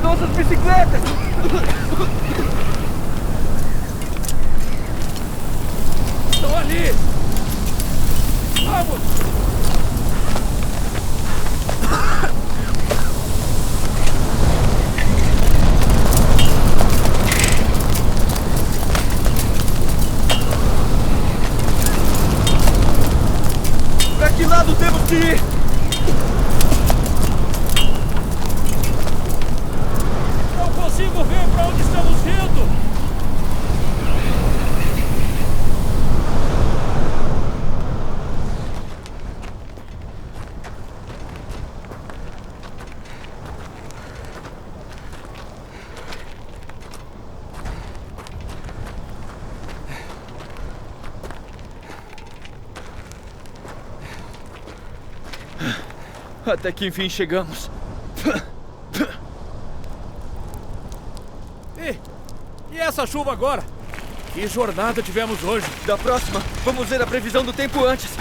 nossas bicicletas! Estão ali! Vamos! Pra que lado temos que ir? Não consigo ver pra onde estamos indo! Até que enfim chegamos. E essa chuva agora? Que jornada tivemos hoje? Da próxima, vamos ver a previsão do tempo antes.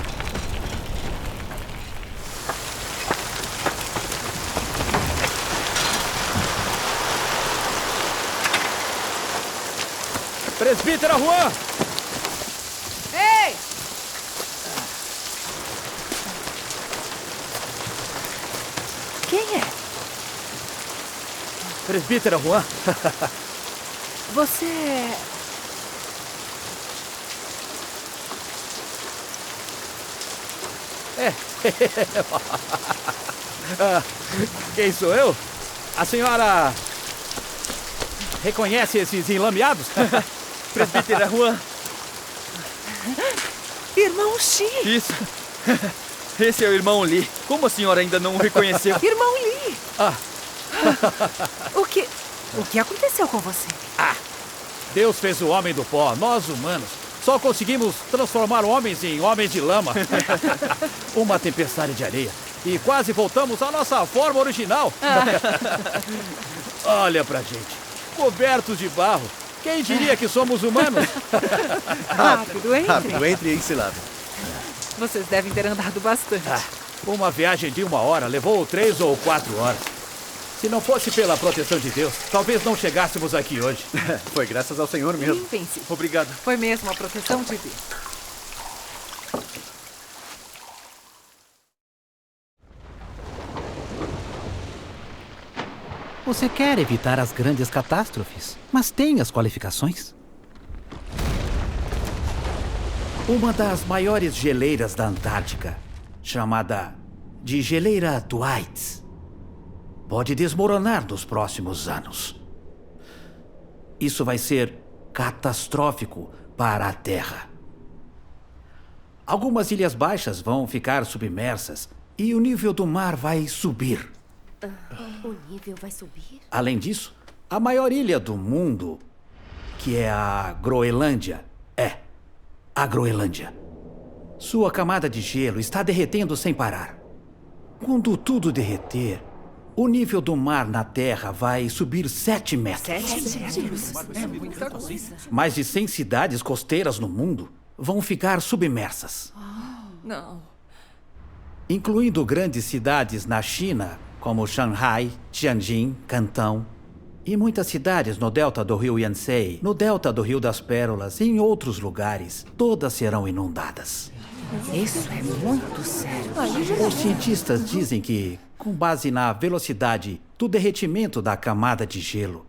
Presbítera Juan! Ei! Quem é? Presbítera Juan? Você é... Quem sou eu? A senhora reconhece esses enlameados? Presbítera Juan. Irmão Xi! Isso. Esse é o irmão Lee. Como a senhora ainda não o reconheceu? Irmão Lee! O que aconteceu com você? Deus fez o homem do pó. Nós, humanos, só conseguimos transformar homens em homens de lama. Uma tempestade de areia. E quase voltamos à nossa forma original. Olha pra gente. Cobertos de barro. Quem diria que somos humanos? Rápido, entre. Rápido, entre e cilada. Vocês devem ter andado bastante. Uma viagem de 1 hora levou 3 ou 4 horas. Se não fosse pela proteção de Deus, talvez não chegássemos aqui hoje. Foi graças ao Senhor mesmo. Limpem-se. Obrigado. Foi mesmo a proteção de Deus. Você quer evitar as grandes catástrofes, mas tem as qualificações? Uma das maiores geleiras da Antártica, chamada de Geleira Dwight, pode desmoronar nos próximos anos. Isso vai ser catastrófico para a Terra. Algumas ilhas baixas vão ficar submersas e o nível do mar vai subir. O nível vai subir? Além disso, a maior ilha do mundo, que é a Groenlândia, a Groenlândia. Sua camada de gelo está derretendo sem parar. Quando tudo derreter, o nível do mar na Terra vai subir 7 metros. 7 metros? É muita coisa. Mais de 100 cidades costeiras no mundo vão ficar submersas. Não. Incluindo grandes cidades na China, como Shanghai, Tianjin, Cantão, e muitas cidades no delta do rio Yangtze, no delta do Rio das Pérolas e em outros lugares, todas serão inundadas. Isso é muito sério. Os cientistas dizem que, com base na velocidade do derretimento da camada de gelo,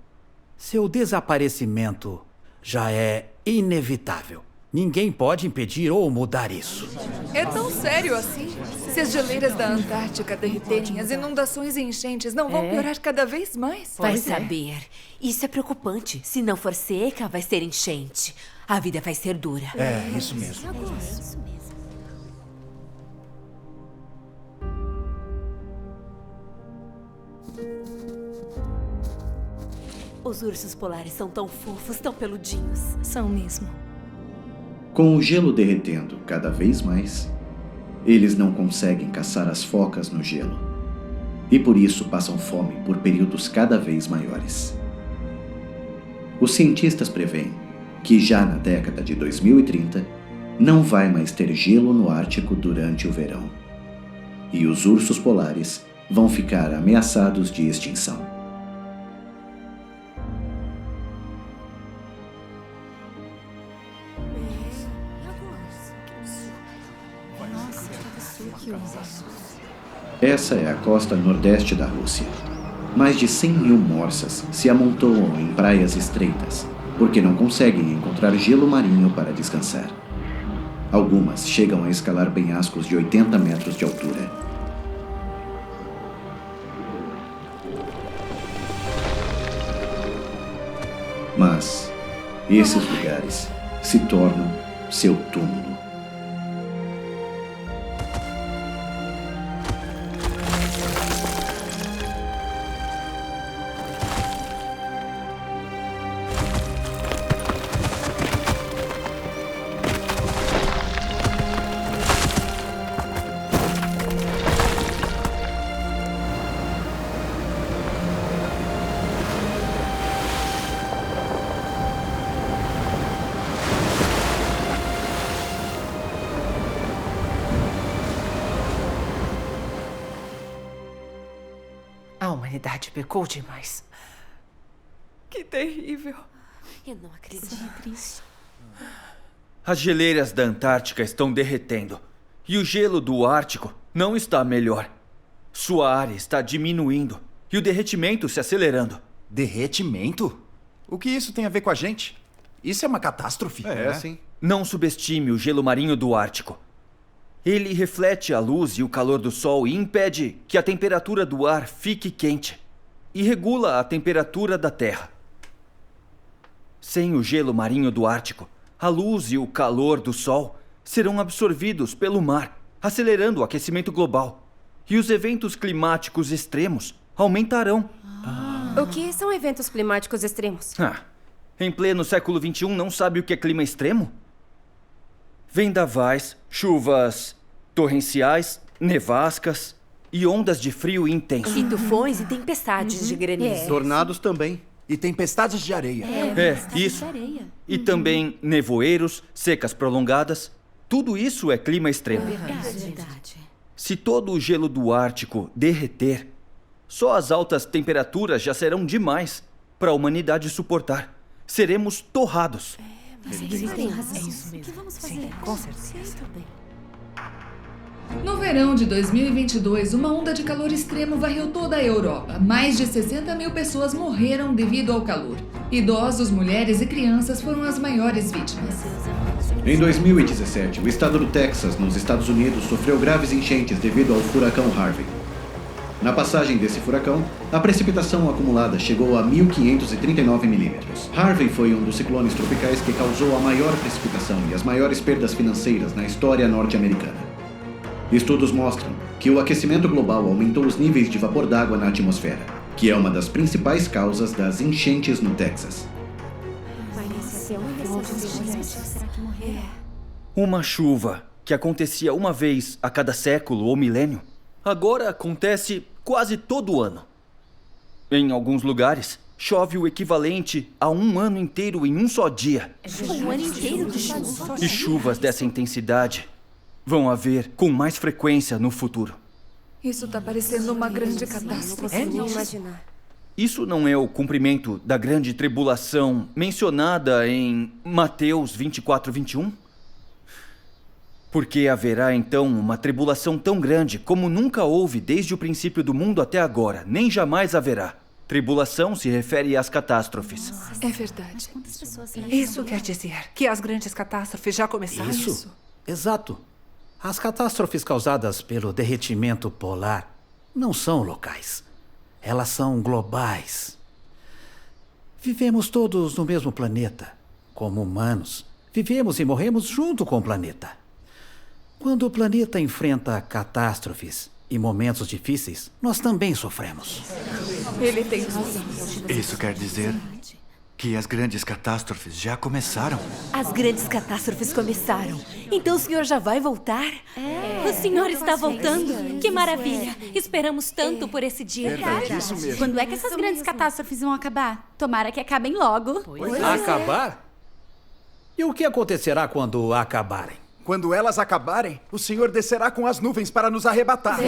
seu desaparecimento já é inevitável. Ninguém pode impedir ou mudar isso. É tão sério assim? Se as geleiras da Antártica derreterem, as inundações e enchentes não vão piorar cada vez mais? Vai saber. Isso é preocupante. Se não for seca, vai ser enchente. A vida vai ser dura. É, isso mesmo. Os ursos polares são tão fofos, tão peludinhos. São mesmo. Com o gelo derretendo cada vez mais, eles não conseguem caçar as focas no gelo. E por isso passam fome por períodos cada vez maiores. Os cientistas preveem que já na década de 2030 não vai mais ter gelo no Ártico durante o verão. E os ursos polares vão ficar ameaçados de extinção. Essa é a costa nordeste da Rússia. Mais de 100 mil morsas se amontoam em praias estreitas, porque não conseguem encontrar gelo marinho para descansar. Algumas chegam a escalar penhascos de 80 metros de altura. Mas esses lugares se tornam seu túmulo. A humanidade pecou demais. Que terrível. Eu não acredito. As geleiras da Antártica estão derretendo. E o gelo do Ártico não está melhor. Sua área está diminuindo. E o derretimento se acelerando. Derretimento? O que isso tem a ver com a gente? Isso é uma catástrofe. Sim. Não subestime o gelo marinho do Ártico. Ele reflete a luz e o calor do Sol e impede que a temperatura do ar fique quente. E regula a temperatura da Terra. Sem o gelo marinho do Ártico, a luz e o calor do Sol serão absorvidos pelo mar, acelerando o aquecimento global. E os eventos climáticos extremos aumentarão. O que são eventos climáticos extremos? Em pleno século XXI, não sabe o que é clima extremo? Vendavais, chuvas torrenciais, nevascas e ondas de frio intenso. E tufões e tempestades de granizo. Tornados também. E tempestades de areia. Isso. E também nevoeiros, secas prolongadas. Tudo isso é clima extremo. Verdade. Se todo o gelo do Ártico derreter, só as altas temperaturas já serão demais para a humanidade suportar. Seremos torrados. Ele tem razão. É isso mesmo. O que vamos fazer? Sim, com certeza. No verão de 2022, uma onda de calor extremo varreu toda a Europa. Mais de 60 mil pessoas morreram devido ao calor. Idosos, mulheres e crianças foram as maiores vítimas. Em 2017, o estado do Texas, nos Estados Unidos, sofreu graves enchentes devido ao furacão Harvey. Na passagem desse furacão, a precipitação acumulada chegou a 1.539 milímetros. Harvey foi um dos ciclones tropicais que causou a maior precipitação e as maiores perdas financeiras na história norte-americana. Estudos mostram que o aquecimento global aumentou os níveis de vapor d'água na atmosfera, que é uma das principais causas das enchentes no Texas. Uma chuva que acontecia uma vez a cada século ou milênio, agora acontece quase todo ano. Em alguns lugares, chove o equivalente a um ano inteiro em um só dia. Um ano inteiro de chuva. E chuvas dessa intensidade vão haver com mais frequência no futuro. Isso tá parecendo uma grande catástrofe. Imaginar. Isso não é o cumprimento da grande tribulação mencionada em Mateus 24, 21? Porque haverá então uma tribulação tão grande como nunca houve desde o princípio do mundo até agora, nem jamais haverá. Tribulação se refere às catástrofes. É verdade. Isso quer dizer que as grandes catástrofes já começaram? Isso. Exato. As catástrofes causadas pelo derretimento polar não são locais. Elas são globais. Vivemos todos no mesmo planeta. Como humanos, vivemos e morremos junto com o planeta. Quando o planeta enfrenta catástrofes e momentos difíceis, nós também sofremos. Ele tem razão. Isso quer dizer que as grandes catástrofes já começaram? As grandes catástrofes começaram. Então o senhor já vai voltar? O senhor está voltando? Que maravilha! Esperamos tanto por esse dia. Isso mesmo. Quando é que essas grandes catástrofes vão acabar? Tomara que acabem logo. Acabar? E o que acontecerá quando acabarem? Quando elas acabarem, o Senhor descerá com as nuvens para nos arrebatar.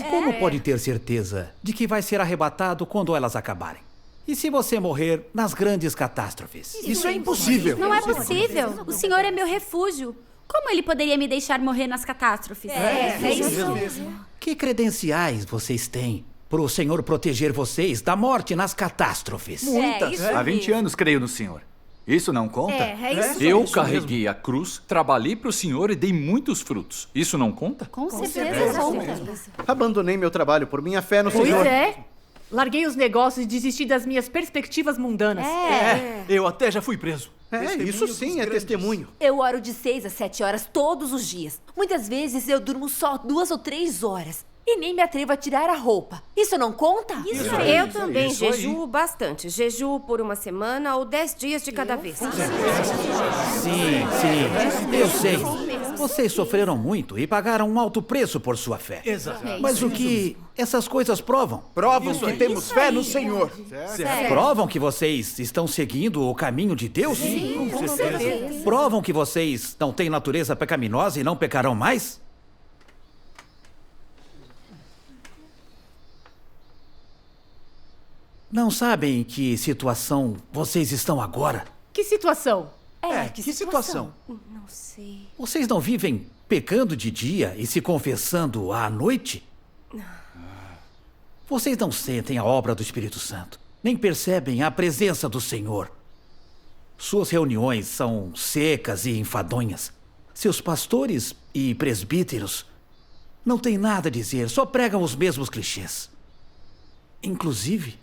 Como pode ter certeza de que vai ser arrebatado quando elas acabarem? E se você morrer nas grandes catástrofes? Isso é impossível. Não é possível. O senhor é meu refúgio. Como ele poderia me deixar morrer nas catástrofes? É isso mesmo. Que credenciais vocês têm para o Senhor proteger vocês da morte nas catástrofes? Muitas. É Há 20 anos creio no Senhor. Isso não conta? isso Eu mesmo. carreguei a cruz, trabalhei para o Senhor e dei muitos frutos. Isso não conta? Com certeza conta. Abandonei meu trabalho por minha fé no Senhor. Larguei os negócios e desisti das minhas perspectivas mundanas. Eu até já fui preso. Isso sim é testemunho. Eu oro de 6 a 7 horas todos os dias. Muitas vezes eu durmo só 2 ou 3 horas. E nem me atrevo a tirar a roupa. Isso não conta? Eu também jejuo bastante. Jejuo por uma semana ou 10 dias de cada vez. Sim, eu sei. Vocês sofreram muito e pagaram um alto preço por sua fé. Exato. Mas o que essas coisas provam? Provam que temos fé no Senhor. Provam que vocês estão seguindo o caminho de Deus? Sim, com certeza. Provam que vocês não têm natureza pecaminosa e não pecarão mais? Não sabem em que situação vocês estão agora? Que situação? Que situação? Não sei. Vocês não vivem pecando de dia e se confessando à noite? Vocês não sentem a obra do Espírito Santo, nem percebem a presença do Senhor. Suas reuniões são secas e enfadonhas. Seus pastores e presbíteros não têm nada a dizer, só pregam os mesmos clichês. Inclusive,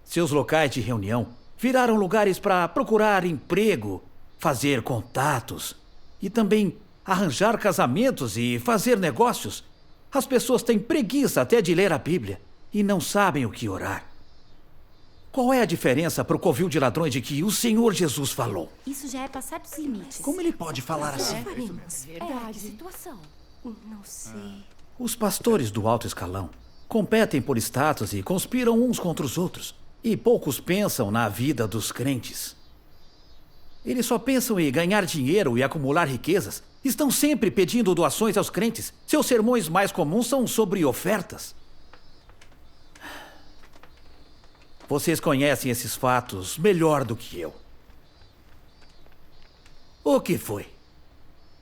seus locais de reunião viraram lugares para procurar emprego, fazer contatos e também arranjar casamentos e fazer negócios. As pessoas têm preguiça até de ler a Bíblia e não sabem o que orar. Qual é a diferença para o covil de ladrões de que o Senhor Jesus falou? Isso já é passar dos limites. Como ele pode falar assim? Que situação? Não sei. Os pastores do alto escalão competem por status e conspiram uns contra os outros. E poucos pensam na vida dos crentes. Eles só pensam em ganhar dinheiro e acumular riquezas. Estão sempre pedindo doações aos crentes. Seus sermões mais comuns são sobre ofertas. Vocês conhecem esses fatos melhor do que eu. O que foi?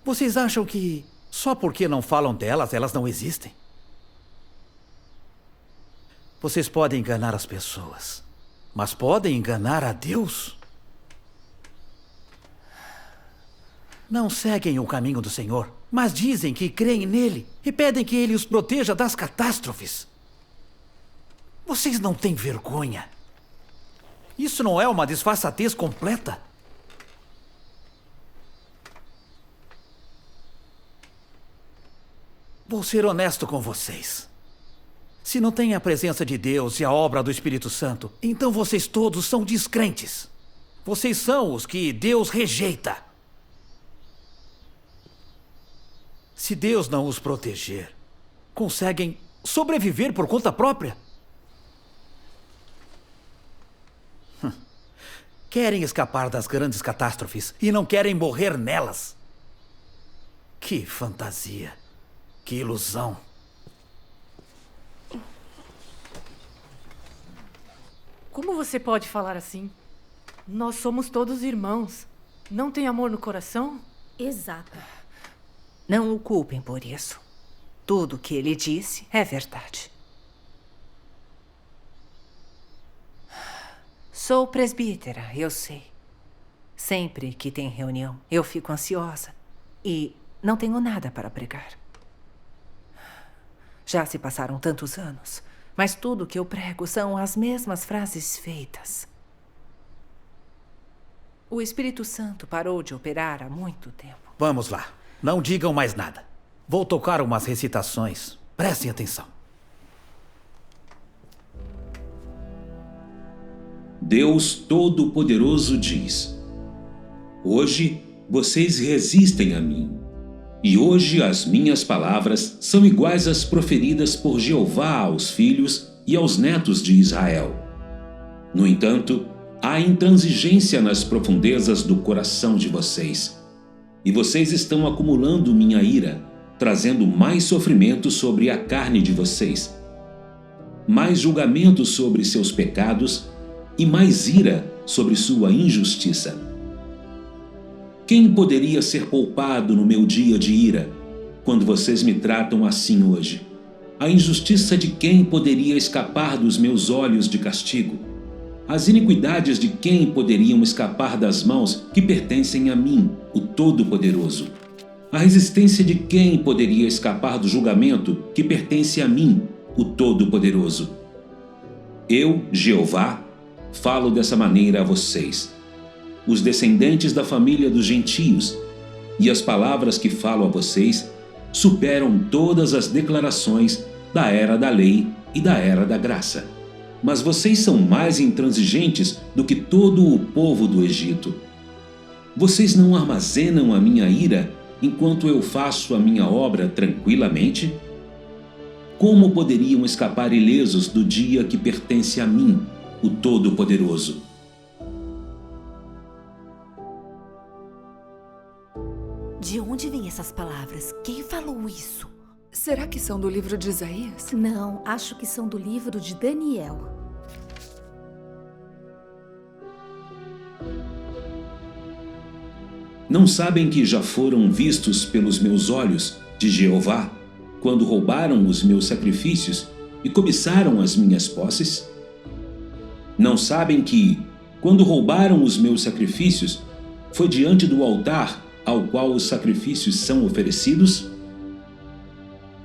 Vocês acham que só porque não falam delas, elas não existem? Vocês podem enganar as pessoas, mas podem enganar a Deus? Não seguem o caminho do Senhor, mas dizem que creem nele e pedem que ele os proteja das catástrofes. Vocês não têm vergonha? Isso não é uma disfarçatez completa? Vou ser honesto com vocês. Se não tem a presença de Deus e a obra do Espírito Santo, então vocês todos são descrentes. Vocês são os que Deus rejeita. Se Deus não os proteger, conseguem sobreviver por conta própria? Querem escapar das grandes catástrofes e não querem morrer nelas. Que fantasia. Que ilusão. Como você pode falar assim? Nós somos todos irmãos. Não tem amor no coração? Exato. Não o culpem por isso. Tudo o que ele disse é verdade. Sou presbítera, eu sei. Sempre que tem reunião, eu fico ansiosa e não tenho nada para pregar. Já se passaram tantos anos, mas tudo que eu prego são as mesmas frases feitas. O Espírito Santo parou de operar há muito tempo. Vamos lá. Não digam mais nada. Vou tocar umas recitações. Prestem atenção. Deus Todo-Poderoso diz: hoje vocês resistem a mim, e hoje as minhas palavras são iguais às proferidas por Jeová aos filhos e aos netos de Israel. No entanto, há intransigência nas profundezas do coração de vocês, e vocês estão acumulando minha ira, trazendo mais sofrimento sobre a carne de vocês, mais julgamento sobre seus pecados e mais ira sobre sua injustiça. Quem poderia ser poupado no meu dia de ira, quando vocês me tratam assim hoje? A injustiça de quem poderia escapar dos meus olhos de castigo? As iniquidades de quem poderiam escapar das mãos que pertencem a mim, o Todo-Poderoso? A resistência de quem poderia escapar do julgamento que pertence a mim, o Todo-Poderoso? Eu, Jeová, falo dessa maneira a vocês, os descendentes da família dos gentios, e as palavras que falo a vocês superam todas as declarações da era da lei e da era da graça. Mas vocês são mais intransigentes do que todo o povo do Egito. Vocês não armazenam a minha ira enquanto eu faço a minha obra tranquilamente? Como poderiam escapar ilesos do dia que pertence a mim, o Todo-Poderoso? De onde vêm essas palavras? Quem falou isso? Será que são do livro de Isaías? Não, acho que são do livro de Daniel. Não sabem que já foram vistos pelos meus olhos de Jeová, quando roubaram os meus sacrifícios e cobiçaram as minhas posses? Não sabem que, quando roubaram os meus sacrifícios, foi diante do altar ao qual os sacrifícios são oferecidos?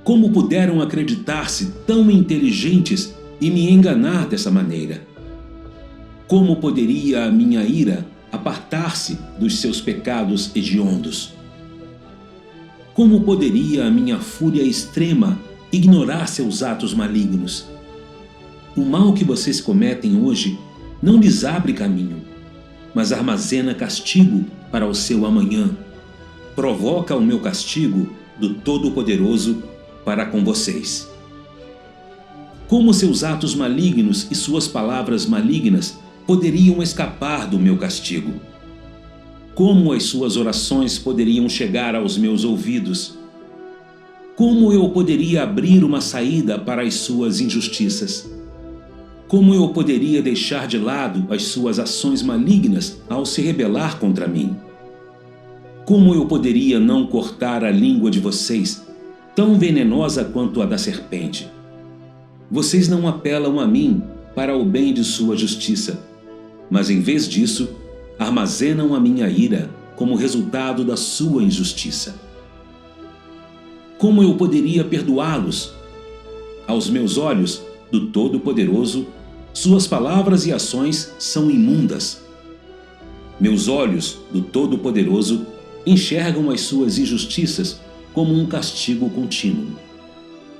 Como puderam acreditar-se tão inteligentes e me enganar dessa maneira? Como poderia a minha ira apartar-se dos seus pecados hediondos? Como poderia a minha fúria extrema ignorar seus atos malignos? O mal que vocês cometem hoje não lhes abre caminho, mas armazena castigo para o seu amanhã. Provoca o meu castigo do Todo-Poderoso para com vocês. Como seus atos malignos e suas palavras malignas poderiam escapar do meu castigo? Como as suas orações poderiam chegar aos meus ouvidos? Como eu poderia abrir uma saída para as suas injustiças? Como eu poderia deixar de lado as suas ações malignas ao se rebelar contra mim? Como eu poderia não cortar a língua de vocês, tão venenosa quanto a da serpente? Vocês não apelam a mim para o bem de sua justiça, mas em vez disso, armazenam a minha ira como resultado da sua injustiça. Como eu poderia perdoá-los? Aos meus olhos do Todo-Poderoso, suas palavras e ações são imundas. Meus olhos do Todo-Poderoso enxergam as suas injustiças como um castigo contínuo.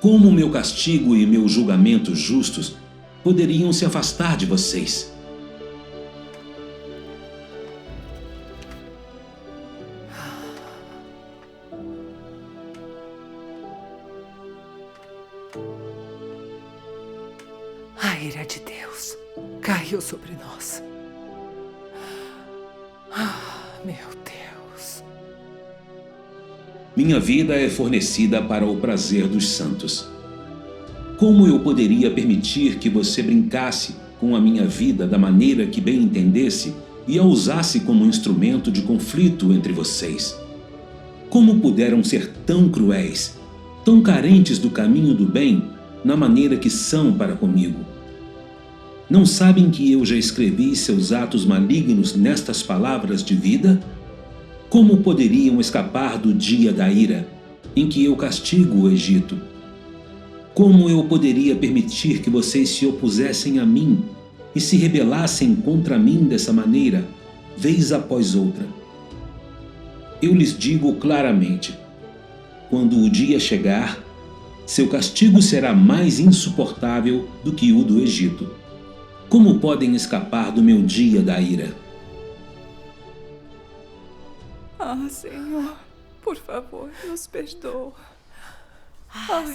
Como meu castigo e meus julgamentos justos poderiam se afastar de vocês? A ira de Deus caiu sobre nós. Meu Deus. Minha vida é fornecida para o prazer dos santos. Como eu poderia permitir que você brincasse com a minha vida da maneira que bem entendesse e a usasse como instrumento de conflito entre vocês? Como puderam ser tão cruéis, tão carentes do caminho do bem, na maneira que são para comigo? Não sabem que eu já escrevi seus atos malignos nestas palavras de vida? Como poderiam escapar do dia da ira, em que eu castigo o Egito? Como eu poderia permitir que vocês se opusessem a mim e se rebelassem contra mim dessa maneira, vez após outra? Eu lhes digo claramente: quando o dia chegar, seu castigo será mais insuportável do que o do Egito. Como podem escapar do meu dia da ira? Senhor, por favor, nos perdoa.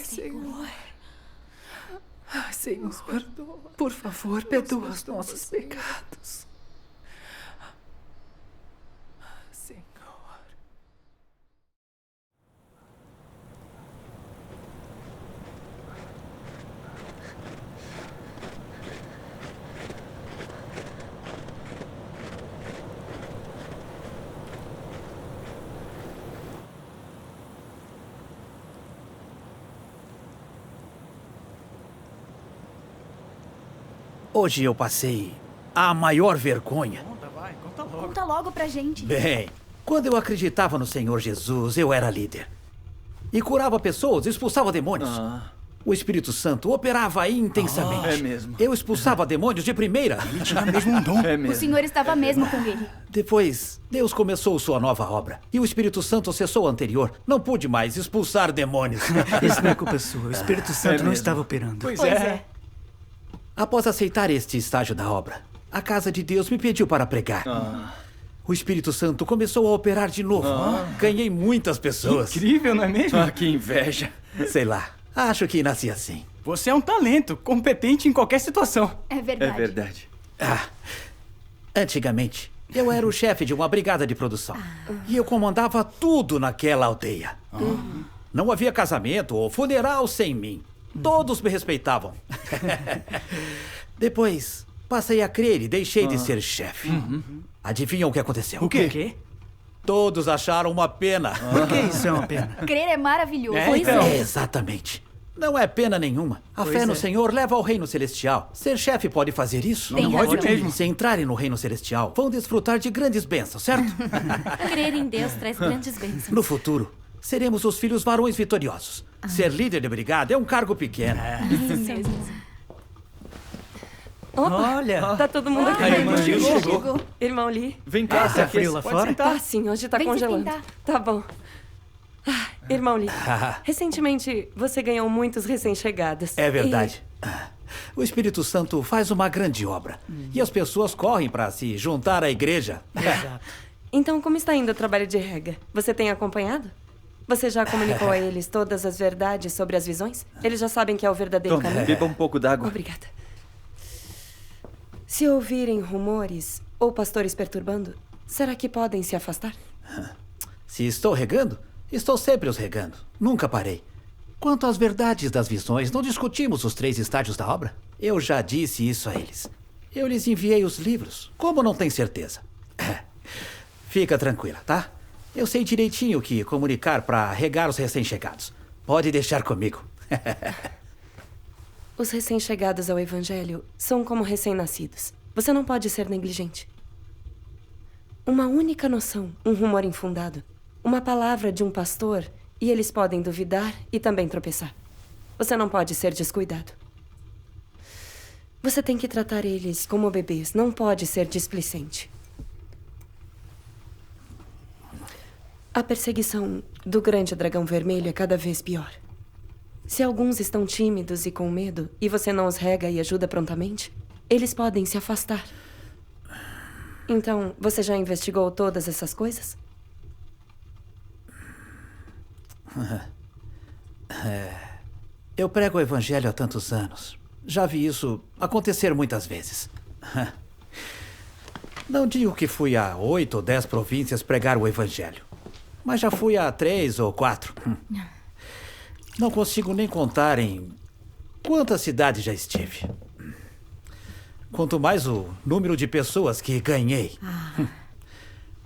Senhor. Senhor, por favor, perdoa os nossos pecados. Senhor. Hoje eu passei a maior vergonha. Conta logo pra gente. Bem, quando eu acreditava no Senhor Jesus, eu era líder. E curava pessoas, expulsava demônios. O Espírito Santo operava intensamente. É mesmo. Eu expulsava demônios de primeira. Ele tinha mesmo um dom. É mesmo. O senhor estava mesmo com ele. Depois, Deus começou sua nova obra. E o Espírito Santo cessou o anterior. Não pude mais expulsar demônios. Isso não é culpa sua. O Espírito Santo não estava operando. Pois é. Após aceitar este estágio da obra, a Casa de Deus me pediu para pregar. O Espírito Santo começou a operar de novo. Ganhei muitas pessoas. Incrível, não é mesmo? Que inveja. Sei lá. Acho que nasci assim. Você é um talento, competente em qualquer situação. É verdade. É verdade. Antigamente, eu era o chefe de uma brigada de produção. E eu comandava tudo naquela aldeia. Não havia casamento ou funeral sem mim. Todos me respeitavam. Depois, passei a crer e deixei de ser chefe. Adivinham o que aconteceu? O quê? Todos acharam uma pena. Por que isso é uma pena? Crer é maravilhoso. Exatamente. Não é pena nenhuma. A fé no Senhor leva ao reino celestial. Ser chefe pode fazer isso? Tem razão. Pode mesmo. Se entrarem no reino celestial, vão desfrutar de grandes bênçãos, certo? Crer em Deus traz grandes bênçãos. No futuro, seremos os filhos varões vitoriosos. Ser líder de brigada é um cargo pequeno. Isso mesmo. Opa, Olha. tá todo mundo aqui. A irmã Lee chegou. Irmão Lee. Vem cá, Tá frio lá fora? Tá sim, hoje tá Vem se congelando. pintar. Tá bom. Irmão Lee, recentemente você ganhou muitos recém-chegados. É verdade. O Espírito Santo faz uma grande obra. E as pessoas correm para se juntar à igreja. Exato. Então, como está indo o trabalho de rega? Você tem acompanhado? Você já comunicou a eles todas as verdades sobre as visões? Eles já sabem que é o verdadeiro Tome, caminho? beba um pouco d'água. Obrigada. Se ouvirem rumores ou pastores perturbando, será que podem se afastar? Se estou regando, estou sempre os regando. Nunca parei. Quanto às verdades das visões, não discutimos os 3 estágios da obra? Eu já disse isso a eles. Eu lhes enviei os livros. Como não tem certeza? Fica tranquila, tá? Eu sei direitinho o que comunicar para regar os recém-chegados. Pode deixar comigo. Os recém-chegados ao Evangelho são como recém-nascidos. Você não pode ser negligente. Uma única noção, um rumor infundado, uma palavra de um pastor, e eles podem duvidar e também tropeçar. Você não pode ser descuidado. Você tem que tratar eles como bebês, não pode ser displicente. A perseguição do grande dragão vermelho é cada vez pior. Se alguns estão tímidos e com medo, e você não os rega e ajuda prontamente, eles podem se afastar. Então, você já investigou todas essas coisas? Eu prego o evangelho há tantos anos. Já vi isso acontecer muitas vezes. Não digo que fui a 8 ou 10 províncias pregar o evangelho, mas já fui a 3 ou 4. Não consigo nem contar em quantas cidades já estive. Quanto mais o número de pessoas que ganhei.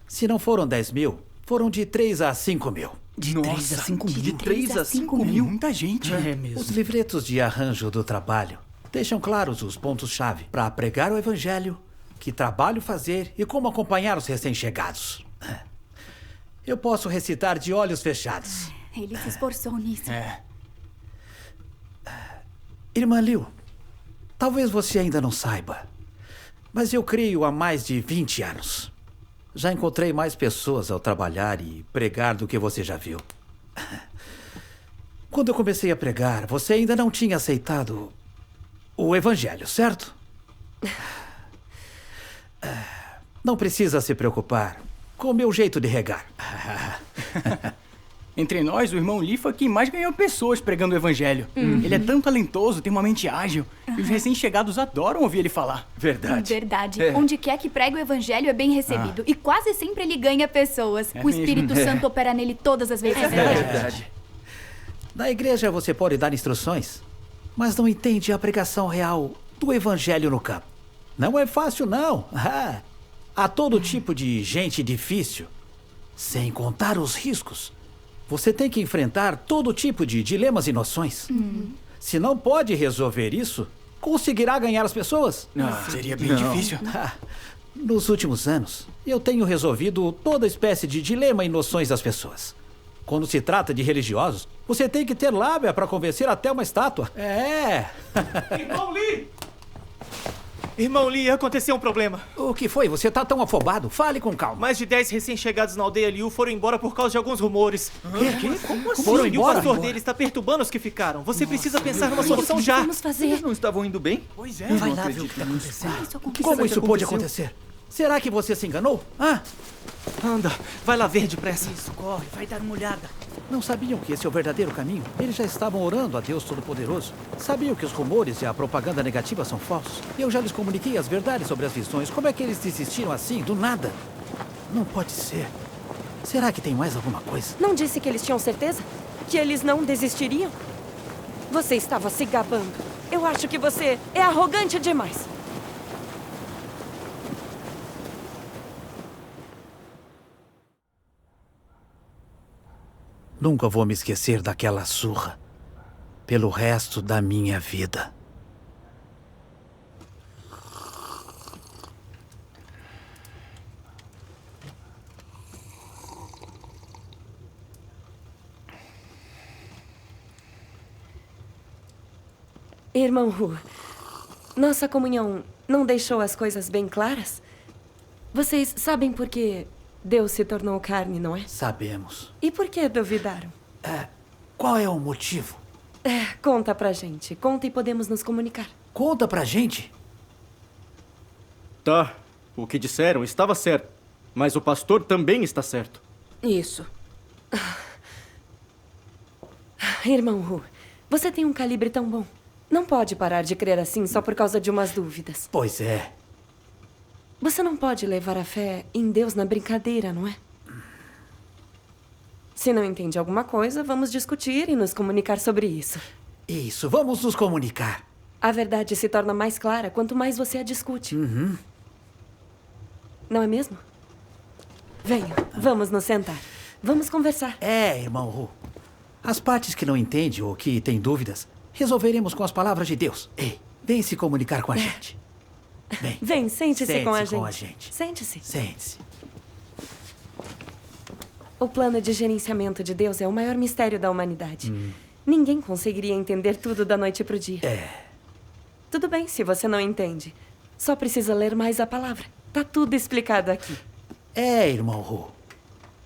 Se não foram 10 mil, foram de 3 a 5 mil. De 3 a 5 mil? De 3 a 5 mil? Muita gente. É mesmo. Os livretos de arranjo do trabalho deixam claros os pontos-chave para pregar o evangelho, que trabalho fazer e como acompanhar os recém-chegados. Eu posso recitar de olhos fechados. Ele se esforçou nisso. Irmã Liu, talvez você ainda não saiba, mas eu creio há mais de 20 anos. Já encontrei mais pessoas ao trabalhar e pregar do que você já viu. Quando eu comecei a pregar, você ainda não tinha aceitado o evangelho, certo? Não precisa se preocupar com o meu jeito de regar. Entre nós, o irmão Lee foi quem mais ganhou pessoas pregando o evangelho. Ele é tão talentoso, tem uma mente ágil. E os recém-chegados adoram ouvir ele falar. Verdade. Verdade. Onde quer que pregue o evangelho é bem recebido. E quase sempre ele ganha pessoas. O Espírito Santo opera nele todas as vezes. É verdade. Na igreja você pode dar instruções, mas não entende a pregação real do evangelho no campo. Não é fácil, não. Há todo tipo de gente difícil, sem contar os riscos. Você tem que enfrentar todo tipo de dilemas e noções. Se não pode resolver isso, conseguirá ganhar as pessoas? Seria bem difícil. Nos últimos anos, eu tenho resolvido toda espécie de dilema e noções das pessoas. Quando se trata de religiosos, você tem que ter lábia para convencer até uma estátua. Irmão Lee! Irmão Lee, aconteceu um problema. O que foi? Você tá tão afobado? Fale com calma. Mais de 10 recém-chegados na aldeia Liu foram embora por causa de alguns rumores. Como assim? Foram embora? E o pastor deles está perturbando os que ficaram. Você precisa pensar numa solução já. Vamos fazer. Eles não estavam indo bem? Pois é. Vai lá ver o que tá acontecendo. Como isso pode acontecer? Será que você se enganou? Anda, vai lá ver depressa. Isso, corre, vai dar uma olhada. Não sabiam que esse é o verdadeiro caminho? Eles já estavam orando a Deus Todo-Poderoso. Sabiam que os rumores e a propaganda negativa são falsos. Eu já lhes comuniquei as verdades sobre as visões. Como é que eles desistiram assim, do nada? Não pode ser. Será que tem mais alguma coisa? Não disse que eles tinham certeza? Que eles não desistiriam? Você estava se gabando. Eu acho que você é arrogante demais. Nunca vou me esquecer daquela surra. Pelo resto da minha vida. Irmão Hu, nossa comunhão não deixou as coisas bem claras? Vocês sabem por que Deus se tornou carne, não é? Sabemos. E por que duvidaram? Qual é o motivo? Conta pra gente. Conta e podemos nos comunicar. Conta pra gente? Tá, o que disseram estava certo. Mas o pastor também está certo. Isso. Irmão Hu, você tem um calibre tão bom. Não pode parar de crer assim só por causa de umas dúvidas. Pois é. Você não pode levar a fé em Deus na brincadeira, não é? Se não entende alguma coisa, vamos discutir e nos comunicar sobre isso. Isso, vamos nos comunicar. A verdade se torna mais clara quanto mais você a discute. Não é mesmo? Venha, vamos nos sentar. Vamos conversar. Irmão Hu. As partes que não entendem ou que têm dúvidas, resolveremos com as palavras de Deus. Ei, vem se comunicar com a gente. Vem, sente-se com a gente. gente. Sente-se. Sente-se. O plano de gerenciamento de Deus é o maior mistério da humanidade. Ninguém conseguiria entender tudo da noite pro dia. Tudo bem se você não entende. Só precisa ler mais a palavra. Tá tudo explicado aqui. Irmão Hu.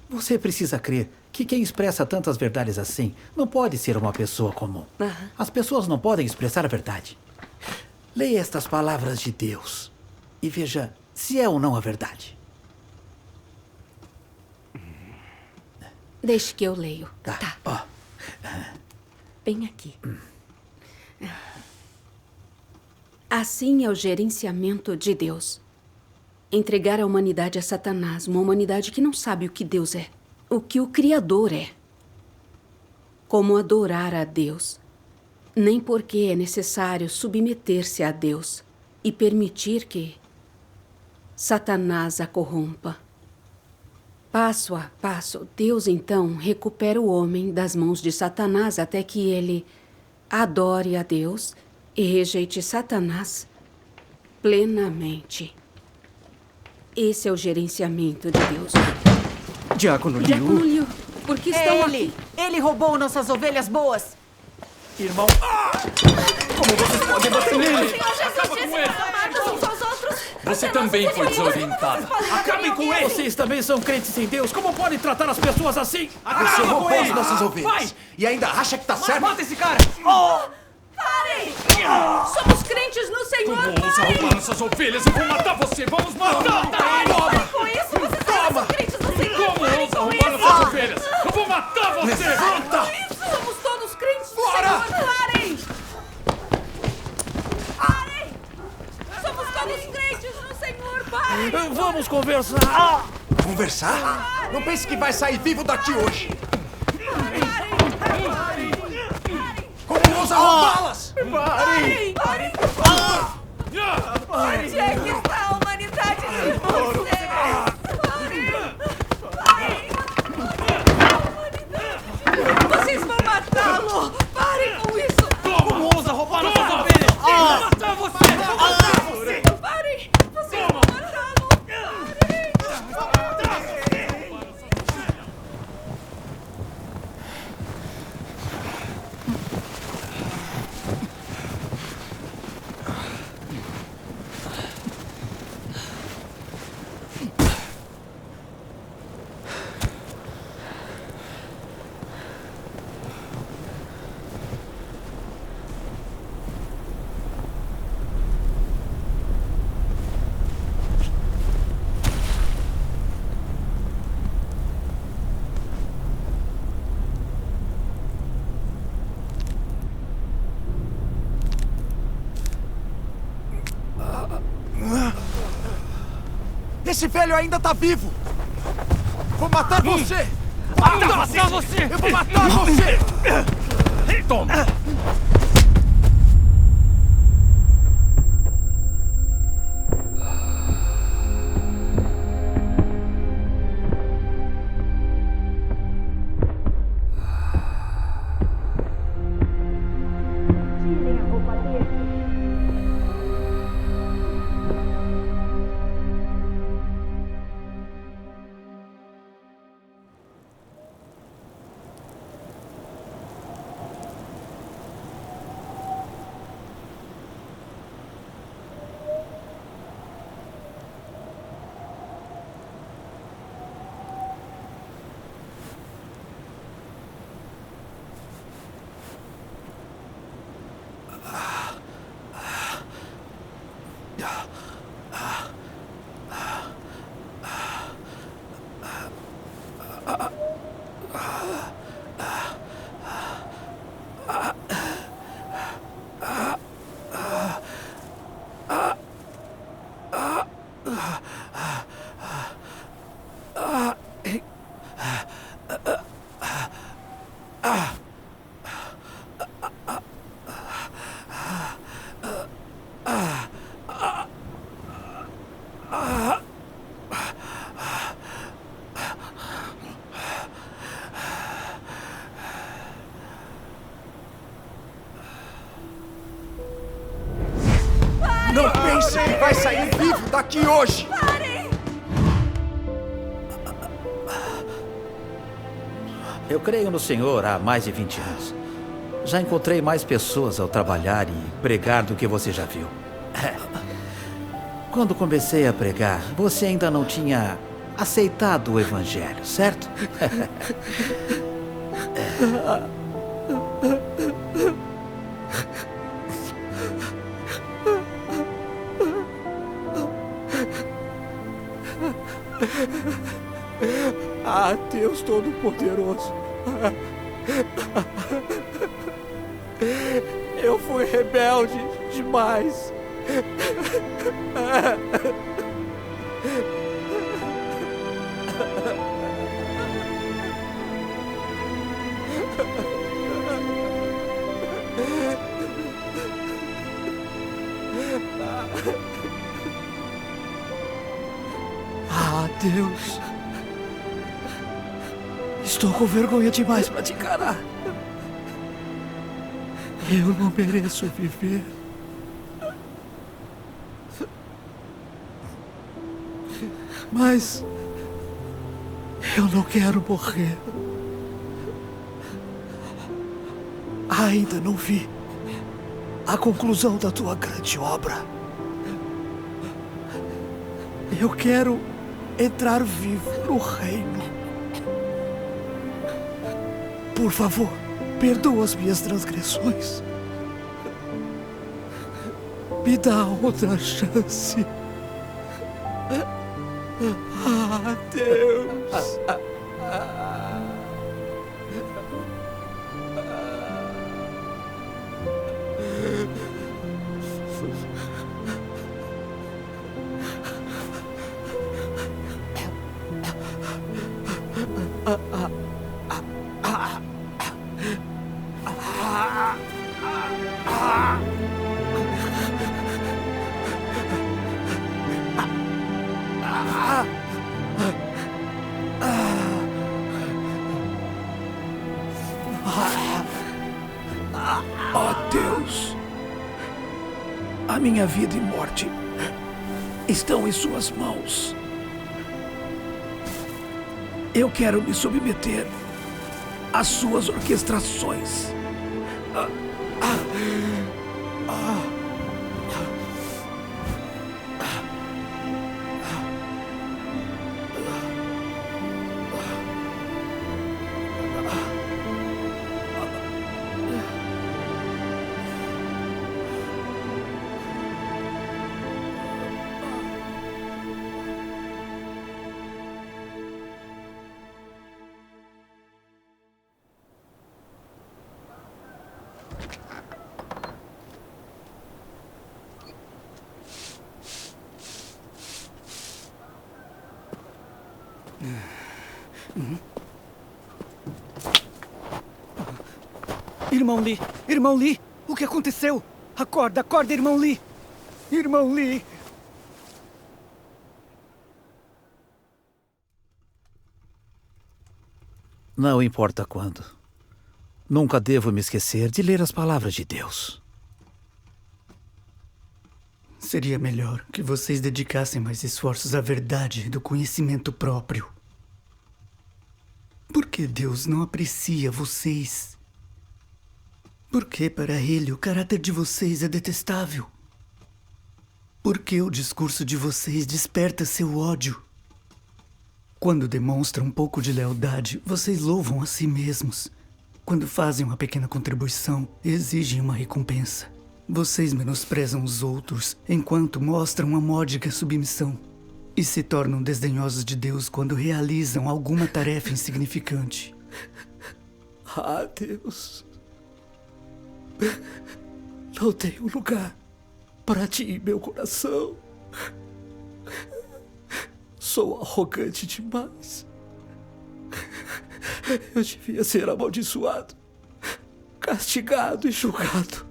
Você precisa crer que quem expressa tantas verdades assim não pode ser uma pessoa comum. As pessoas não podem expressar a verdade. Leia estas palavras de Deus e veja se é ou não a verdade. Deixe que eu leio. Tá. Bem aqui. Assim é o gerenciamento de Deus. Entregar a humanidade a Satanás, uma humanidade que não sabe o que Deus é, o que o Criador é. Como adorar a Deus. Nem porque é necessário submeter-se a Deus e permitir que Satanás a corrompa. Passo a passo, Deus então recupera o homem das mãos de Satanás até que ele adore a Deus e rejeite Satanás plenamente. Esse é o gerenciamento de Deus. Diácono Liu, por que estão aqui? Ele roubou nossas ovelhas boas. Irmão, como vocês podem bater nele? Acaba com ele. Você também foi desorientada. Acabem com ele! Vocês também são crentes em Deus. Como podem tratar as pessoas assim? Você roubou as nossas ovelhas. E ainda acha que tá certo? Mata esse cara! Parem! Somos crentes no Senhor. Como ousa roubar nossas ovelhas? Eu vou matar você! Vamos matar! Parem com isso! Vocês são crentes no Senhor. Como ousa roubar nossas ovelhas? Eu vou matar você! Levanta! Somos todos crentes no Senhor. Parem! Somos todos crentes no Senhor. Parem! Vamos conversar! Conversar? Não pense que vai sair vivo daqui hoje! Como ousa roubá-las? Parem! Onde é que está a humanidade de vocês? Vocês vão matá-lo! Parem com isso! Como ousa roubar nossas ovelhas? Esse velho ainda tá vivo! Vou matar você! Matar você! Eu vou matar você! Toma! Não pense que vai sair vivo daqui hoje! Eu creio no Senhor há mais de 20 anos. Já encontrei mais pessoas ao trabalhar e pregar do que você já viu. Quando comecei a pregar, você ainda não tinha aceitado o Evangelho, certo? Ah, Deus Todo-Poderoso. Eu fui rebelde demais. Ah, Deus. Estou com vergonha demais para te encarar. Eu não mereço viver. Mas eu não quero morrer. Ainda não vi a conclusão da tua grande obra. Eu quero entrar vivo no reino. Por favor, perdoa as minhas transgressões. Me dá outra chance. Ah, Deus. Ó Deus, a minha vida e morte estão em suas mãos. Eu quero me submeter às suas orquestrações. Irmão Lee, o que aconteceu? Acorda, irmão Lee! Irmão Lee! Não importa quando. Nunca devo me esquecer de ler as palavras de Deus. Seria melhor que vocês dedicassem mais esforços à verdade do conhecimento próprio. Por que Deus não aprecia vocês? Por que para Ele o caráter de vocês é detestável? Por que o discurso de vocês desperta seu ódio? Quando demonstram um pouco de lealdade, vocês louvam a si mesmos. Quando fazem uma pequena contribuição, exigem uma recompensa. Vocês menosprezam os outros, enquanto mostram uma módica submissão. E se tornam desdenhosos de Deus quando realizam alguma tarefa insignificante. Ah, Deus. Não tenho lugar para ti em meu coração. Sou arrogante demais. Eu devia ser amaldiçoado, castigado e julgado.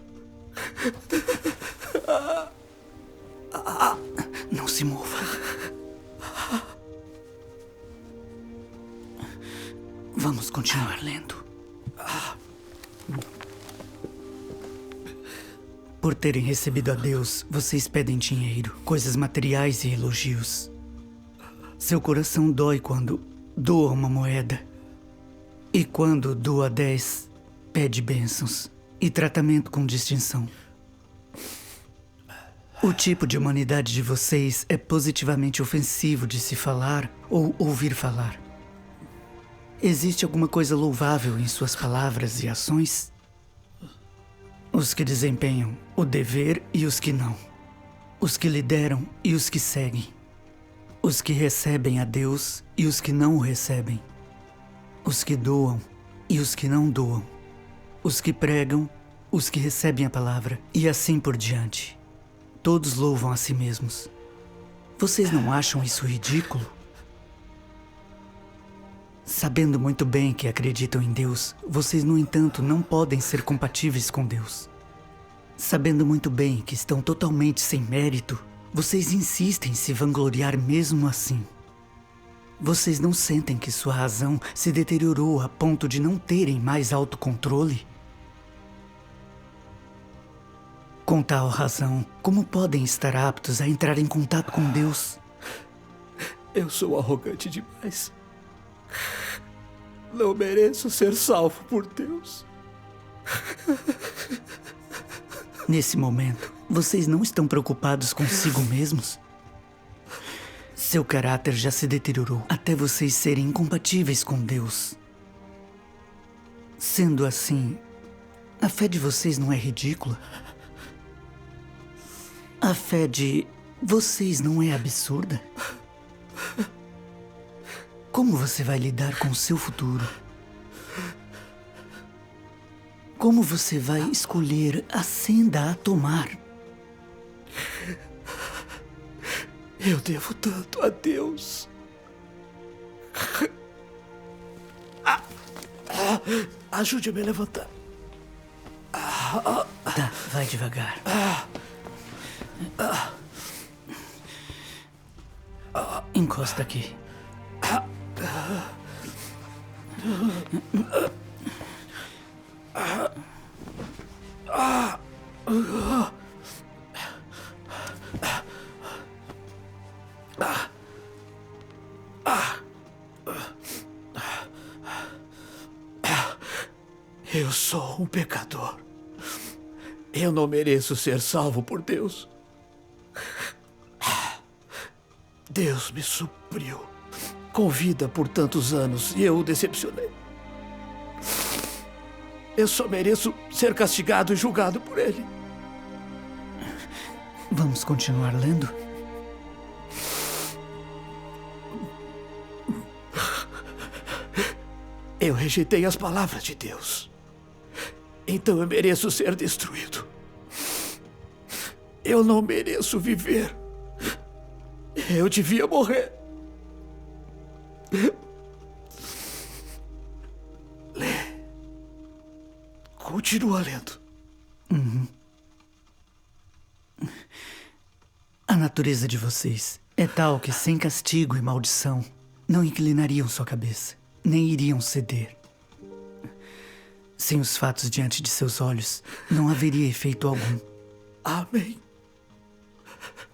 Não se mova. Vamos continuar lendo. Por terem recebido a Deus, vocês pedem dinheiro, coisas materiais e elogios. Seu coração dói quando doa uma moeda. E quando doa 10, pede bênçãos e tratamento com distinção. O tipo de humanidade de vocês é positivamente ofensivo de se falar ou ouvir falar. Existe alguma coisa louvável em suas palavras e ações? Os que desempenham o dever e os que não. Os que lideram e os que seguem. Os que recebem a Deus e os que não o recebem. Os que doam e os que não doam. Os que pregam, os que recebem a palavra e assim por diante. Todos louvam a si mesmos. Vocês não acham isso ridículo? Sabendo muito bem que acreditam em Deus, vocês, no entanto, não podem ser compatíveis com Deus. Sabendo muito bem que estão totalmente sem mérito, vocês insistem em se vangloriar mesmo assim. Vocês não sentem que sua razão se deteriorou a ponto de não terem mais autocontrole? Com tal razão, como podem estar aptos a entrar em contato com Deus? Eu sou arrogante demais. Não mereço ser salvo por Deus. Nesse momento, vocês não estão preocupados consigo mesmos? Seu caráter já se deteriorou até vocês serem incompatíveis com Deus. Sendo assim, a fé de vocês não é ridícula? A fé de vocês não é absurda? Como você vai lidar com o seu futuro? Como você vai escolher a senda a tomar? Eu devo tanto a Deus. Ajude-me a levantar. Tá, vai devagar. Encosta aqui. Eu sou um pecador. Eu não mereço ser salvo por Deus. Deus me supriu com vida por tantos anos e eu o decepcionei. Eu só mereço ser castigado e julgado por Ele. Vamos continuar lendo? Eu rejeitei as palavras de Deus. Então eu mereço ser destruído. Eu não mereço viver. Eu devia morrer. Continua lendo. A natureza de vocês é tal que, sem castigo e maldição, não inclinariam sua cabeça, nem iriam ceder. Sem os fatos diante de seus olhos, não haveria efeito algum. Amém.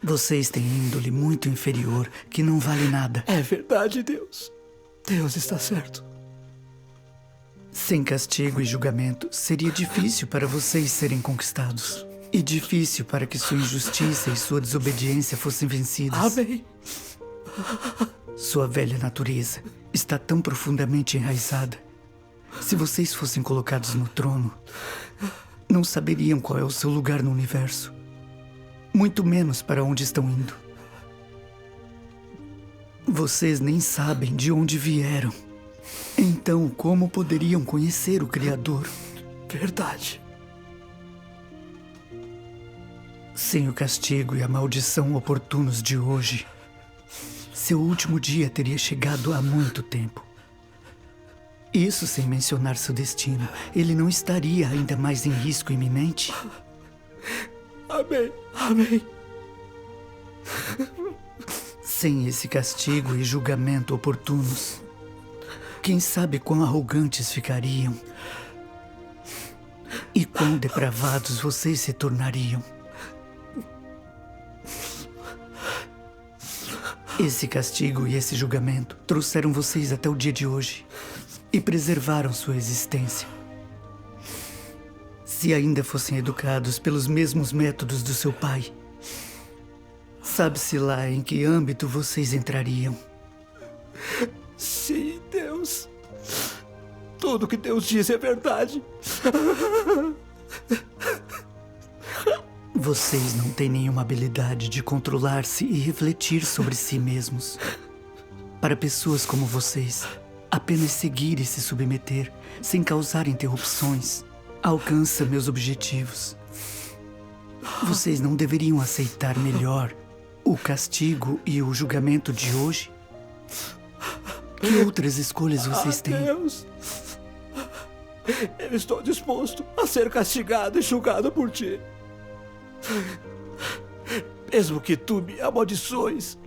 Vocês têm índole muito inferior, que não vale nada. É verdade, Deus. Deus está certo. Sem castigo e julgamento, seria difícil para vocês serem conquistados. E difícil para que sua injustiça e sua desobediência fossem vencidas. Amém. Sua velha natureza está tão profundamente enraizada. Se vocês fossem colocados no trono, não saberiam qual é o seu lugar no universo. Muito menos para onde estão indo. Vocês nem sabem de onde vieram. Então, como poderiam conhecer o Criador? Verdade. Sem o castigo e a maldição oportunos de hoje, seu último dia teria chegado há muito tempo. Isso sem mencionar seu destino. Ele não estaria ainda mais em risco iminente? Amém. Amém. Sem esse castigo e julgamento oportunos, quem sabe quão arrogantes ficariam e quão depravados vocês se tornariam. Esse castigo e esse julgamento trouxeram vocês até o dia de hoje e preservaram sua existência. Se ainda fossem educados pelos mesmos métodos do seu pai, sabe-se lá em que âmbito vocês entrariam. Sim, Deus. Tudo que Deus diz é verdade. Vocês não têm nenhuma habilidade de controlar-se e refletir sobre si mesmos. Para pessoas como vocês, apenas seguir e se submeter, sem causar interrupções, alcança meus objetivos. Vocês não deveriam aceitar melhor o castigo e o julgamento de hoje? Que outras escolhas vocês têm? Deus, eu estou disposto a ser castigado e julgado por ti. Mesmo que tu me amaldiçoes,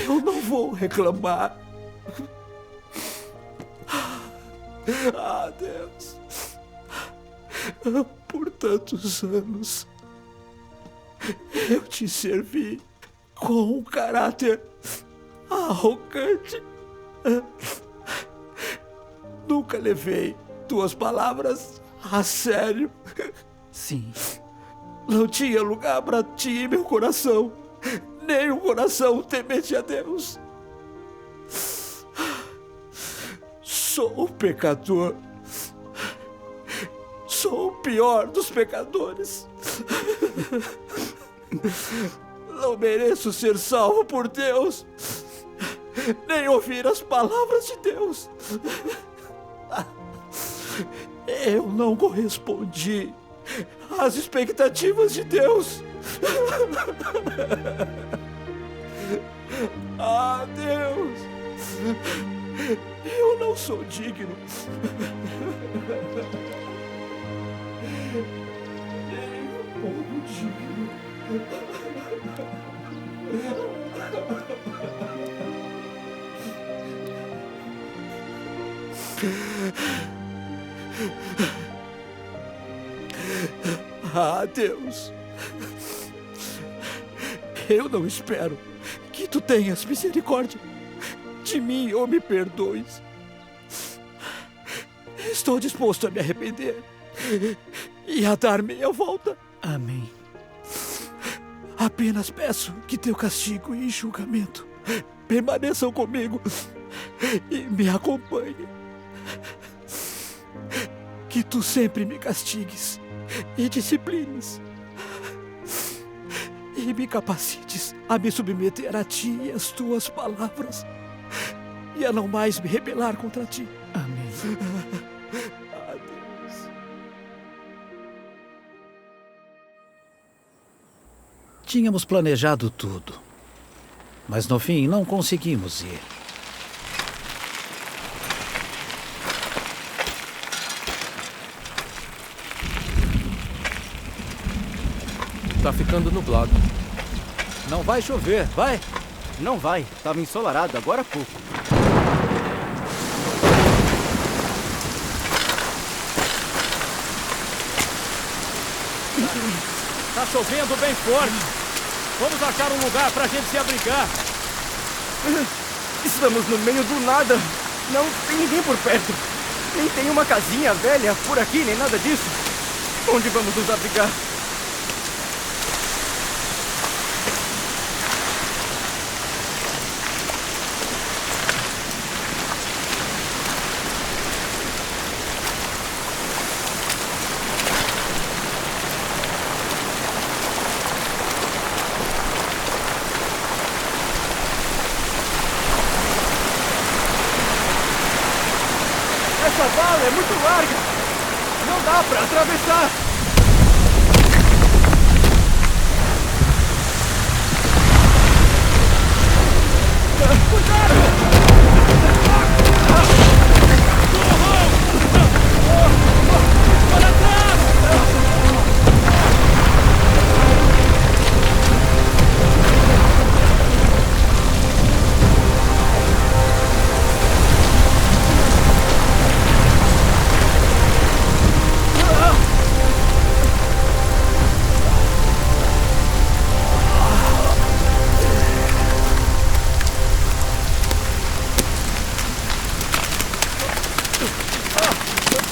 eu não vou reclamar. Ah, Deus. Por tantos anos, eu te servi com um caráter arrogante. Nunca levei tuas palavras a sério. Sim. Não tinha lugar para ti em meu coração, nem um coração temente a Deus. Sou um pecador. Sou o pior dos pecadores. Não mereço ser salvo por Deus, nem ouvir as palavras de Deus. Eu não correspondi às expectativas de Deus. Ah, Deus, eu não sou digno. Nem um pouco digno. Ah, Deus, eu não espero que tu tenhas misericórdia de mim ou me perdoes. Estou disposto a me arrepender e a dar meia volta. Amém. Apenas peço que teu castigo e julgamento permaneçam comigo e me acompanhem. Que tu sempre me castigues e disciplines e me capacites a me submeter a ti e às tuas palavras e a não mais me rebelar contra ti. Amém. Adeus. Tínhamos planejado tudo, mas no fim não conseguimos ir. Tá ficando nublado. Não vai chover, vai? Não vai. Tava ensolarado agora há pouco. Tá chovendo bem forte. Vamos achar um lugar pra gente se abrigar. Estamos no meio do nada. Não tem ninguém por perto. Nem tem uma casinha velha por aqui, nem nada disso. Onde vamos nos abrigar? Essa vala é muito larga! Não dá pra atravessar! Cuidado! Para trás!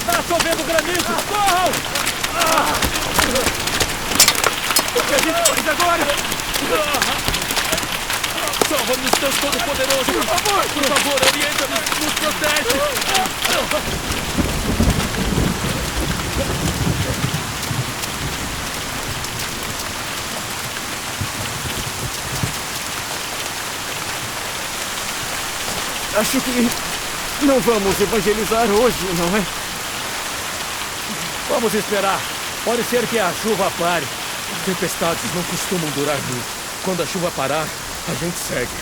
Tá chovendo granizo! Corram! O que a gente faz agora? Salva-nos, Deus Todo-Poderoso! Por favor, orienta-nos, nos protege! Acho que não vamos evangelizar hoje, não é? Vamos esperar. Pode ser que a chuva pare. Tempestades não costumam durar muito. Quando a chuva parar, a gente segue.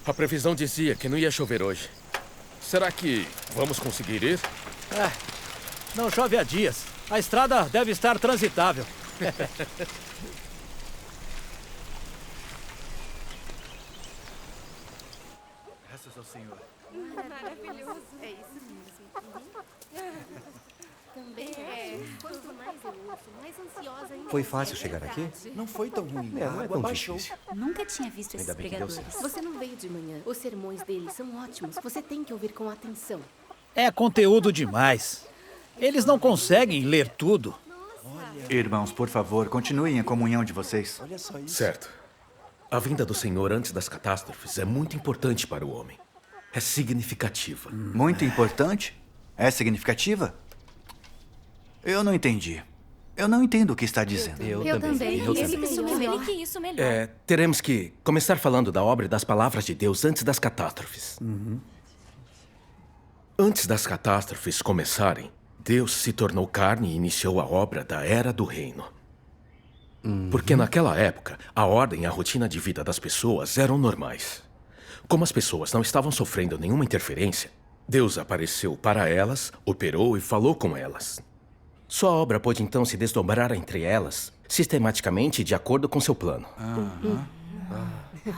A previsão dizia que não ia chover hoje. Será que vamos conseguir ir? Não chove há dias. A estrada deve estar transitável. Graças ao Senhor. Maravilhoso. É isso mesmo. Também quanto mais eu ouço, mais ansiosa ainda. Foi fácil chegar aqui? Não foi tão ruim. Não é A água tão baixou. difícil. Nunca tinha visto esses Ainda bem que deu pregadores. certo. Você não veio de manhã. Os sermões deles são ótimos. Você tem que ouvir com atenção. É conteúdo demais. Eles não conseguem ler tudo. Irmãos, por favor, continuem a comunhão de vocês. Olha só isso. Certo. A vinda do Senhor antes das catástrofes é muito importante para o homem. É significativa. Muito importante? É significativa? Eu não entendi. Eu não entendo o que está dizendo. Eu também. Explique isso melhor. Teremos que começar falando da obra e das palavras de Deus antes das catástrofes. Antes das catástrofes começarem, Deus se tornou carne e iniciou a obra da Era do Reino. Porque naquela época, a ordem e a rotina de vida das pessoas eram normais. Como as pessoas não estavam sofrendo nenhuma interferência, Deus apareceu para elas, operou e falou com elas. Sua obra pôde então se desdobrar entre elas, sistematicamente de acordo com seu plano.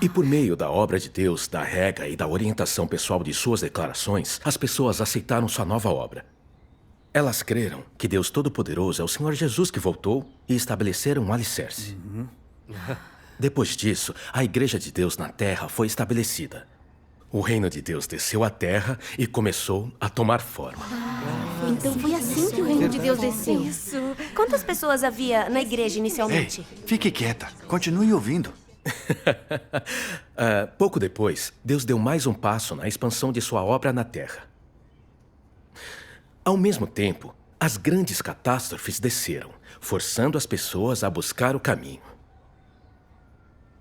E por meio da obra de Deus, da rega e da orientação pessoal de suas declarações, as pessoas aceitaram sua nova obra. Elas creram que Deus Todo-Poderoso é o Senhor Jesus que voltou e estabeleceram um alicerce. Depois disso, a Igreja de Deus na Terra foi estabelecida. O reino de Deus desceu à Terra e começou a tomar forma. Então foi assim que o reino de Deus desceu. Isso. Quantas pessoas havia na igreja inicialmente? Ei, fique quieta. Continue ouvindo. Pouco depois, Deus deu mais um passo na expansão de sua obra na Terra. Ao mesmo tempo, as grandes catástrofes desceram, forçando as pessoas a buscar o caminho.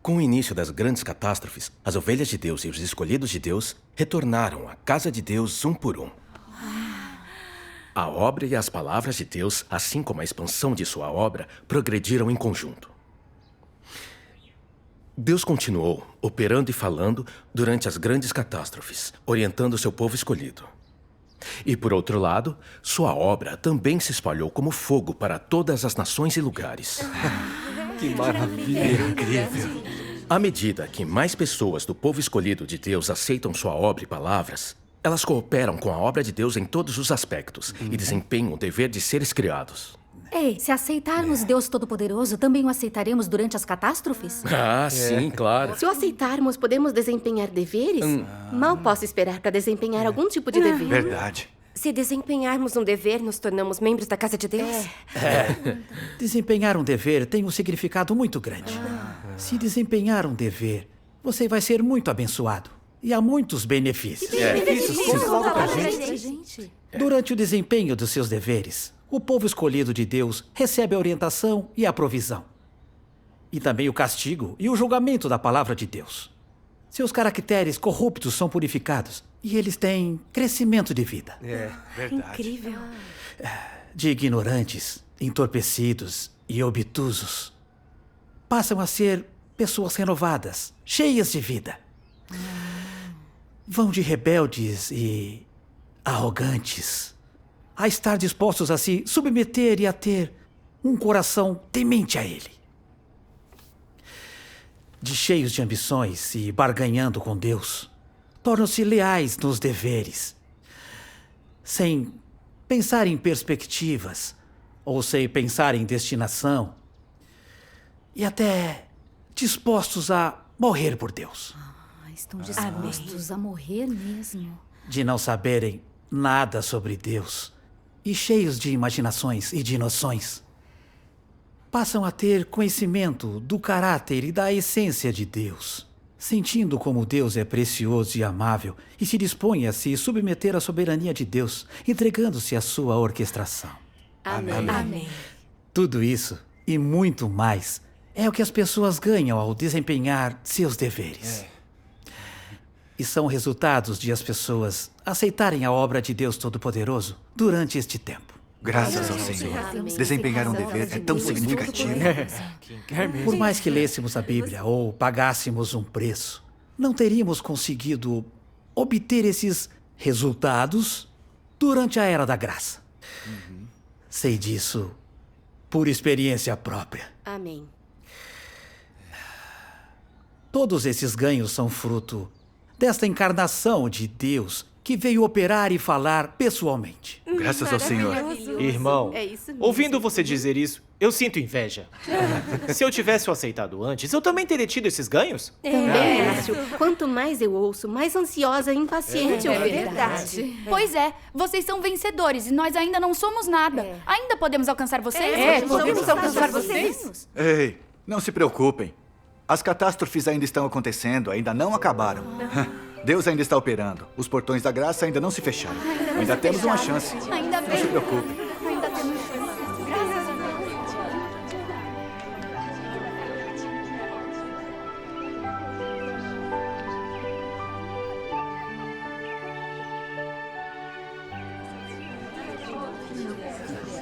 Com o início das grandes catástrofes, as ovelhas de Deus e os escolhidos de Deus retornaram à casa de Deus um por um. A obra e as palavras de Deus, assim como a expansão de sua obra, progrediram em conjunto. Deus continuou operando e falando durante as grandes catástrofes, orientando seu povo escolhido. E, por outro lado, sua obra também se espalhou como fogo para todas as nações e lugares. Que maravilha! Incrível! À medida que mais pessoas do povo escolhido de Deus aceitam sua obra e palavras, elas cooperam com a obra de Deus em todos os aspectos e desempenham o dever de seres criados. Ei, se aceitarmos Deus Todo-Poderoso, também o aceitaremos durante as catástrofes? Ah, sim, claro. Se o aceitarmos, podemos desempenhar deveres? Mal posso esperar para desempenhar algum tipo de dever. Verdade. Se desempenharmos um dever, nos tornamos membros da casa de Deus? Desempenhar um dever tem um significado muito grande. Se desempenhar um dever, você vai ser muito abençoado. E há muitos benefícios. Conta pra gente. Durante o desempenho dos seus deveres, o povo escolhido de Deus recebe a orientação e a provisão. E também o castigo e o julgamento da palavra de Deus. Seus caracteres corruptos são purificados e eles têm crescimento de vida. Verdade. Incrível. De ignorantes, entorpecidos e obtusos, passam a ser pessoas renovadas, cheias de vida. Vão de rebeldes e arrogantes a estar dispostos a se submeter e a ter um coração temente a Ele. De cheios de ambições e barganhando com Deus, tornam-se leais nos deveres, sem pensar em perspectivas ou sem pensar em destinação, e até dispostos a morrer por Deus. Estão dispostos a morrer mesmo. De não saberem nada sobre Deus e cheios de imaginações e de noções, passam a ter conhecimento do caráter e da essência de Deus, sentindo como Deus é precioso e amável e se dispõe a se submeter à soberania de Deus, entregando-se à sua orquestração. Amém. Tudo isso e muito mais é o que as pessoas ganham ao desempenhar seus deveres. E são resultados de as pessoas aceitarem a obra de Deus Todo-Poderoso durante este tempo. Graças ao Senhor. Desempenhar um dever é tão significativo. Por mais que lêssemos a Bíblia ou pagássemos um preço, não teríamos conseguido obter esses resultados durante a Era da Graça. Sei disso por experiência própria. Amém. Todos esses ganhos são fruto desta encarnação de Deus que veio operar e falar pessoalmente. Graças ao Senhor. Irmão, É isso mesmo. ouvindo você dizer isso, eu sinto inveja. Se eu tivesse o aceitado antes, eu também teria tido esses ganhos? Márcio, quanto mais eu ouço, mais ansiosa e impaciente eu fico. Pois é, vocês são vencedores e nós ainda não somos nada. Ainda podemos alcançar vocês? Podemos alcançar vocês? Ei, não se preocupem. As catástrofes ainda estão acontecendo, ainda não acabaram. Deus ainda está operando. Os portões da graça ainda não se fecharam. Ainda temos uma chance. Ainda Não bem. se preocupem. Ainda temos chance. Graças a Deus.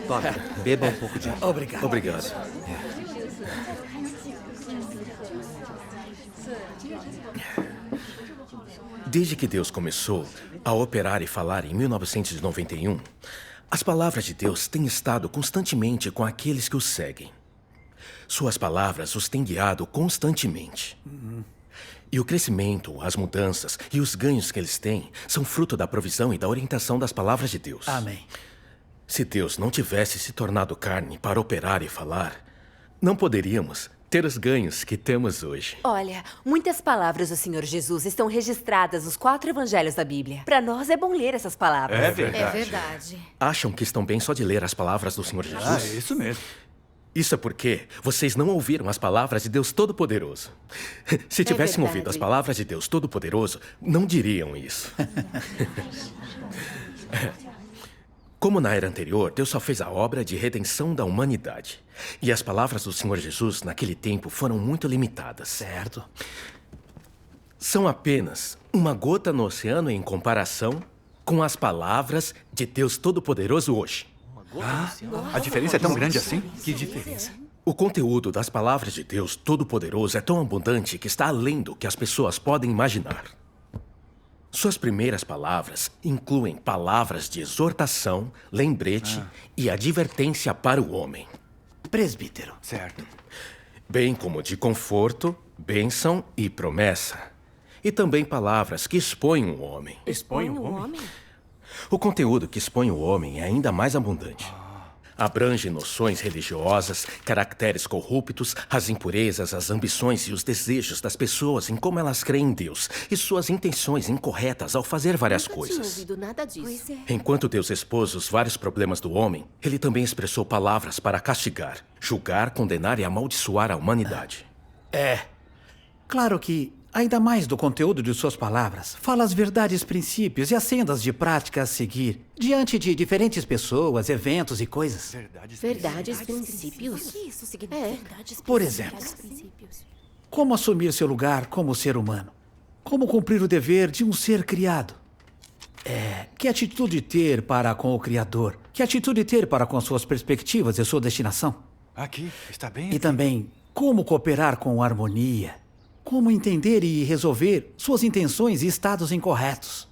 Tome, beba um pouco de água. Obrigado. Obrigado. Desde que Deus começou a operar e falar em 1991, as palavras de Deus têm estado constantemente com aqueles que o seguem. Suas palavras os têm guiado constantemente. E o crescimento, as mudanças e os ganhos que eles têm são fruto da provisão e da orientação das palavras de Deus. Amém. Se Deus não tivesse se tornado carne para operar e falar, não poderíamos ter os ganhos que temos hoje. Olha, muitas palavras do Senhor Jesus estão registradas nos 4 evangelhos da Bíblia. Para nós é bom ler essas palavras. É verdade. É verdade. Acham que estão bem só de ler as palavras do Senhor Jesus? Ah, é isso mesmo. Isso é porque vocês não ouviram as palavras de Deus Todo-Poderoso. Se tivessem ouvido as palavras de Deus Todo-Poderoso, não diriam isso. Como na era anterior, Deus só fez a obra de redenção da humanidade. E as palavras do Senhor Jesus naquele tempo foram muito limitadas. Certo. São apenas uma gota no oceano em comparação com as palavras de Deus Todo-Poderoso hoje. A diferença é tão grande assim? Que diferença? O conteúdo das palavras de Deus Todo-Poderoso é tão abundante que está além do que as pessoas podem imaginar. Suas primeiras palavras incluem palavras de exortação, lembrete e advertência para o homem. Presbítero. Certo. Bem como de conforto, bênção e promessa. E também palavras que expõem o homem. Expõe o homem? O conteúdo que expõe o homem é ainda mais abundante. Abrange noções religiosas, caracteres corruptos, as impurezas, as ambições e os desejos das pessoas em como elas creem em Deus e suas intenções incorretas ao fazer várias coisas. Não tinha ouvido nada disso. Enquanto Deus expôs os vários problemas do homem, ele também expressou palavras para castigar, julgar, condenar e amaldiçoar a humanidade. Claro que, ainda mais do conteúdo de suas palavras, fala as verdades, princípios e as sendas de prática a seguir, diante de diferentes pessoas, eventos e coisas. Verdades, princípios? O que isso significa? Verdades, Por exemplo, como assumir seu lugar como ser humano? Como cumprir o dever de um ser criado? Que atitude ter para com o Criador? Que atitude ter para com suas perspectivas e sua destinação? Aqui, está bem? E também, como cooperar com harmonia? Como entender e resolver suas intenções e estados incorretos?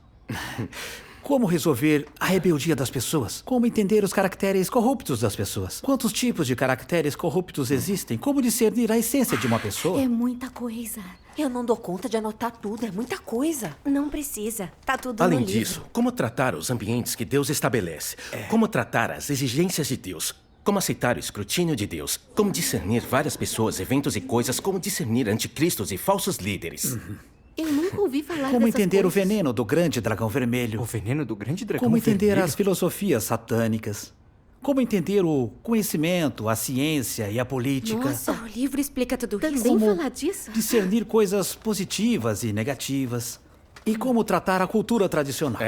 Como resolver a rebeldia das pessoas? Como entender os caracteres corruptos das pessoas? Quantos tipos de caracteres corruptos existem? Como discernir a essência de uma pessoa? É muita coisa. Eu não dou conta de anotar tudo, é muita coisa. Não precisa. Tá tudo Além no livro. disso, como tratar os ambientes que Deus estabelece? Como tratar as exigências de Deus? Como aceitar o escrutínio de Deus? Como discernir várias pessoas, eventos e coisas? Como discernir anticristos e falsos líderes? Eu nunca ouvi falar Como dessas entender o coisas. veneno do grande dragão vermelho? O veneno do grande dragão Como entender vermelho? as filosofias satânicas? Como entender o conhecimento, a ciência e a política? Nossa, o livro explica tudo isso. Também Como falar disso? discernir coisas positivas e negativas. E como tratar a cultura tradicional.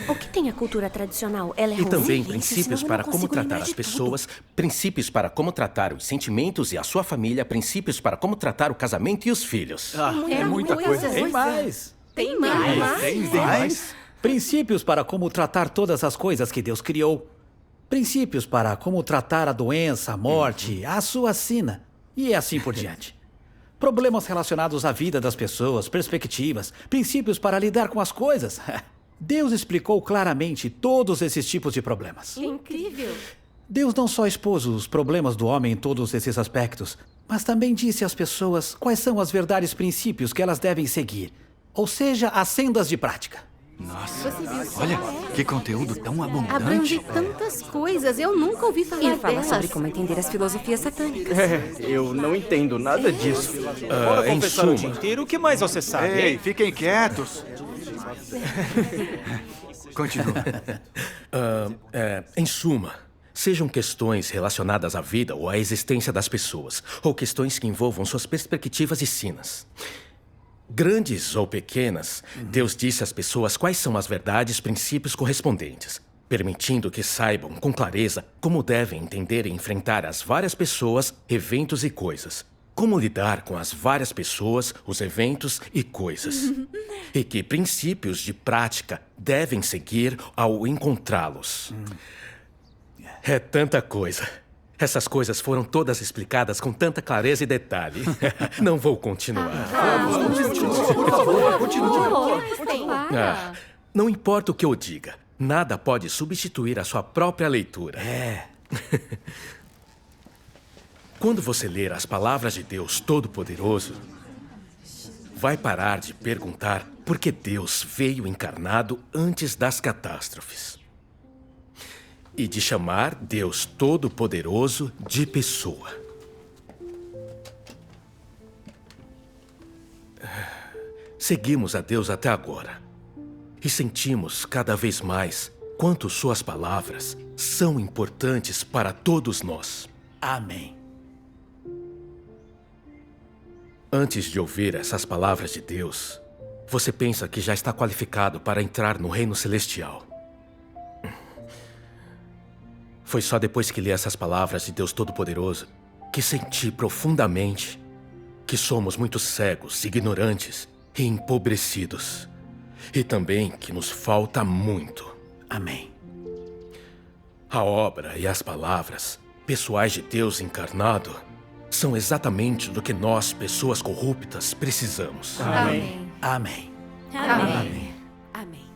O que tem a cultura tradicional? Ela é E ruim? também Gente, princípios senão eu para não como consigo tratar lembrar as de pessoas, princípios para como tratar os sentimentos e a sua família, princípios para como tratar o casamento e os filhos. É muita coisa. Tem mais. Tem mais? Tem mais. Princípios para como tratar todas as coisas que Deus criou. Princípios para como tratar a doença, a morte, a sua sina. E assim por diante. Problemas relacionados à vida das pessoas, perspectivas, princípios para lidar com as coisas. Deus explicou claramente todos esses tipos de problemas. Incrível. Deus não só expôs os problemas do homem em todos esses aspectos, mas também disse às pessoas quais são as verdades princípios que elas devem seguir. Ou seja, as sendas de prática. Nossa, olha, que conteúdo tão abundante. Abrange tantas coisas. Eu nunca ouvi falar E fala delas. sobre como entender as filosofias satânicas. Eu não entendo nada disso. Fora em confessar o suma. dia inteiro, o que mais você sabe, Ei, hein? fiquem quietos. Continua. Em suma, sejam questões relacionadas à vida ou à existência das pessoas, ou questões que envolvam suas perspectivas e sinas. Grandes ou pequenas, Deus disse às pessoas quais são as verdades, princípios correspondentes, permitindo que saibam com clareza como devem entender e enfrentar as várias pessoas, eventos e coisas. Como lidar com as várias pessoas, os eventos e coisas. E que princípios de prática devem seguir ao encontrá-los. É tanta coisa. Essas coisas foram todas explicadas com tanta clareza e detalhe. Não vou continuar. Não importa o que eu diga, nada pode substituir a sua própria leitura. Quando você ler as palavras de Deus Todo-Poderoso, vai parar de perguntar por que Deus veio encarnado antes das catástrofes. E de chamar Deus Todo-Poderoso de pessoa. Seguimos a Deus até agora. E sentimos cada vez mais quanto suas palavras são importantes para todos nós. Amém. Antes de ouvir essas palavras de Deus, você pensa que já está qualificado para entrar no reino celestial. Foi só depois que li essas palavras de Deus Todo-Poderoso que senti profundamente que somos muito cegos, ignorantes e empobrecidos. E também que nos falta muito. Amém. A obra e as palavras pessoais de Deus encarnado são exatamente do que nós, pessoas corruptas, precisamos. Amém. Amém. Amém. Amém.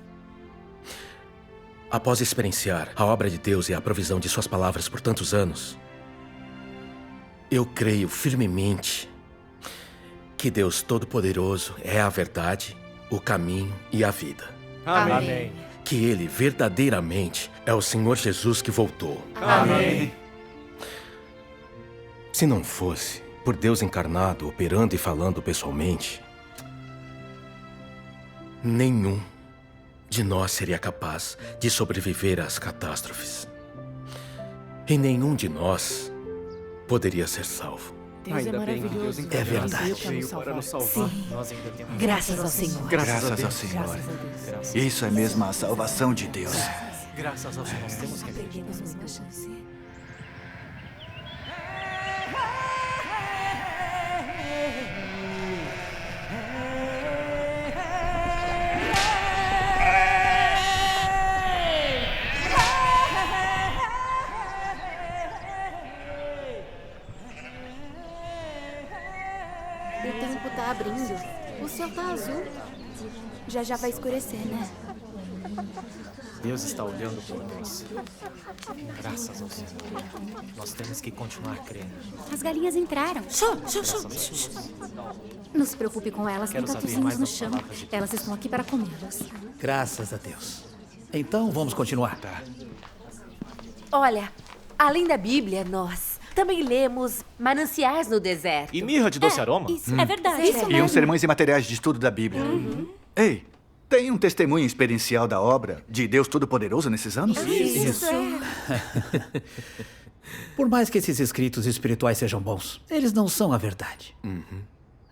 Após experienciar a obra de Deus e a provisão de suas palavras por tantos anos, eu creio firmemente que Deus Todo-Poderoso é a verdade, o caminho e a vida. Amém. Que Ele verdadeiramente é o Senhor Jesus que voltou. Amém. Se não fosse por Deus encarnado, operando e falando pessoalmente, nenhum de nós seria capaz de sobreviver às catástrofes. E nenhum de nós poderia ser salvo. Deus é maravilhoso. É verdade. Veio para nos salvar. Sim. Nós ainda temos... Graças ao Senhor. Graças ao Senhor. Isso é mesmo a salvação de Deus. Graças ao Senhor, nós temos remédio. O tempo tá abrindo. O céu tá azul. Já já vai escurecer, né? Deus está olhando por nós. Graças ao Senhor. Nós temos que continuar crendo. As galinhas entraram. Não se preocupe com elas, tem Quero saber tatuzinhos mais no das chão. palavras de Deus. Elas estão aqui para comê-los. Graças a Deus. Então, vamos continuar. Olha, além da Bíblia, nós também lemos Mananciais no Deserto. E mirra de doce aroma? Isso, é verdade. Isso E uns sermões e materiais de estudo da Bíblia. Ei, tem um testemunho experiencial da obra de Deus Todo-Poderoso nesses anos? Isso. Por mais que esses escritos espirituais sejam bons, eles não são a verdade.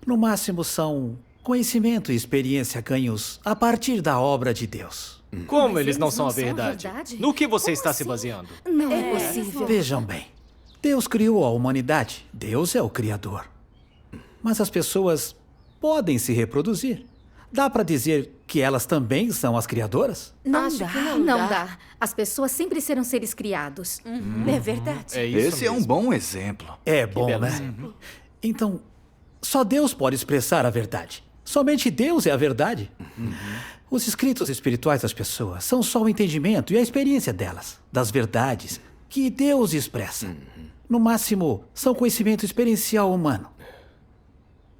No máximo, são conhecimento e experiência ganhos a partir da obra de Deus. Como eles não são a verdade? No que você está se baseando? Não é possível. Vejam bem, Deus criou a humanidade. Deus é o Criador. Mas as pessoas podem se reproduzir. Dá para dizer que elas também são as criadoras? Não Acho dá, que não não dá. dá. As pessoas sempre serão seres criados. É verdade. É isso Esse é um mesmo. bom exemplo. É bom, belo né? exemplo. Então, só Deus pode expressar a verdade. Somente Deus é a verdade. Os escritos espirituais das pessoas são só o entendimento e a experiência delas, das verdades que Deus expressa. No máximo, são conhecimento experiencial humano.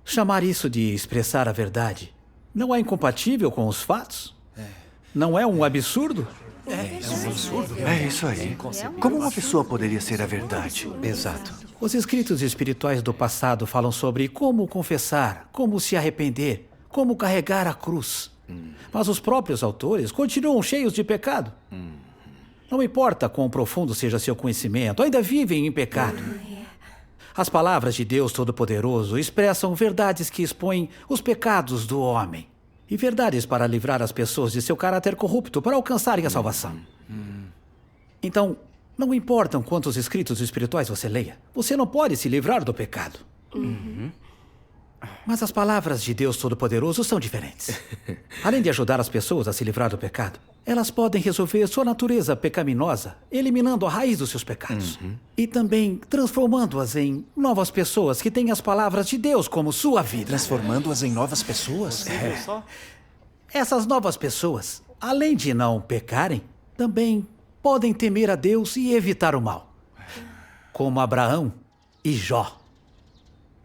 Chamar isso de expressar a verdade não é incompatível com os fatos? Não é um absurdo? É isso aí. Como uma pessoa poderia ser a verdade? Exato. Os escritos espirituais do passado falam sobre como confessar, como se arrepender, como carregar a cruz. Mas os próprios autores continuam cheios de pecado. Não importa quão profundo seja seu conhecimento, ainda vivem em pecado. As palavras de Deus Todo-Poderoso expressam verdades que expõem os pecados do homem. E verdades para livrar as pessoas de seu caráter corrupto para alcançarem a salvação. Então, não importam quantos escritos espirituais você leia, você não pode se livrar do pecado. Mas as palavras de Deus Todo-Poderoso são diferentes. Além de ajudar as pessoas a se livrar do pecado, elas podem resolver sua natureza pecaminosa, eliminando a raiz dos seus pecados. E também transformando-as em novas pessoas que têm as palavras de Deus como sua vida. Transformando-as em novas pessoas? Essas novas pessoas, além de não pecarem, também podem temer a Deus e evitar o mal. Como Abraão e Jó.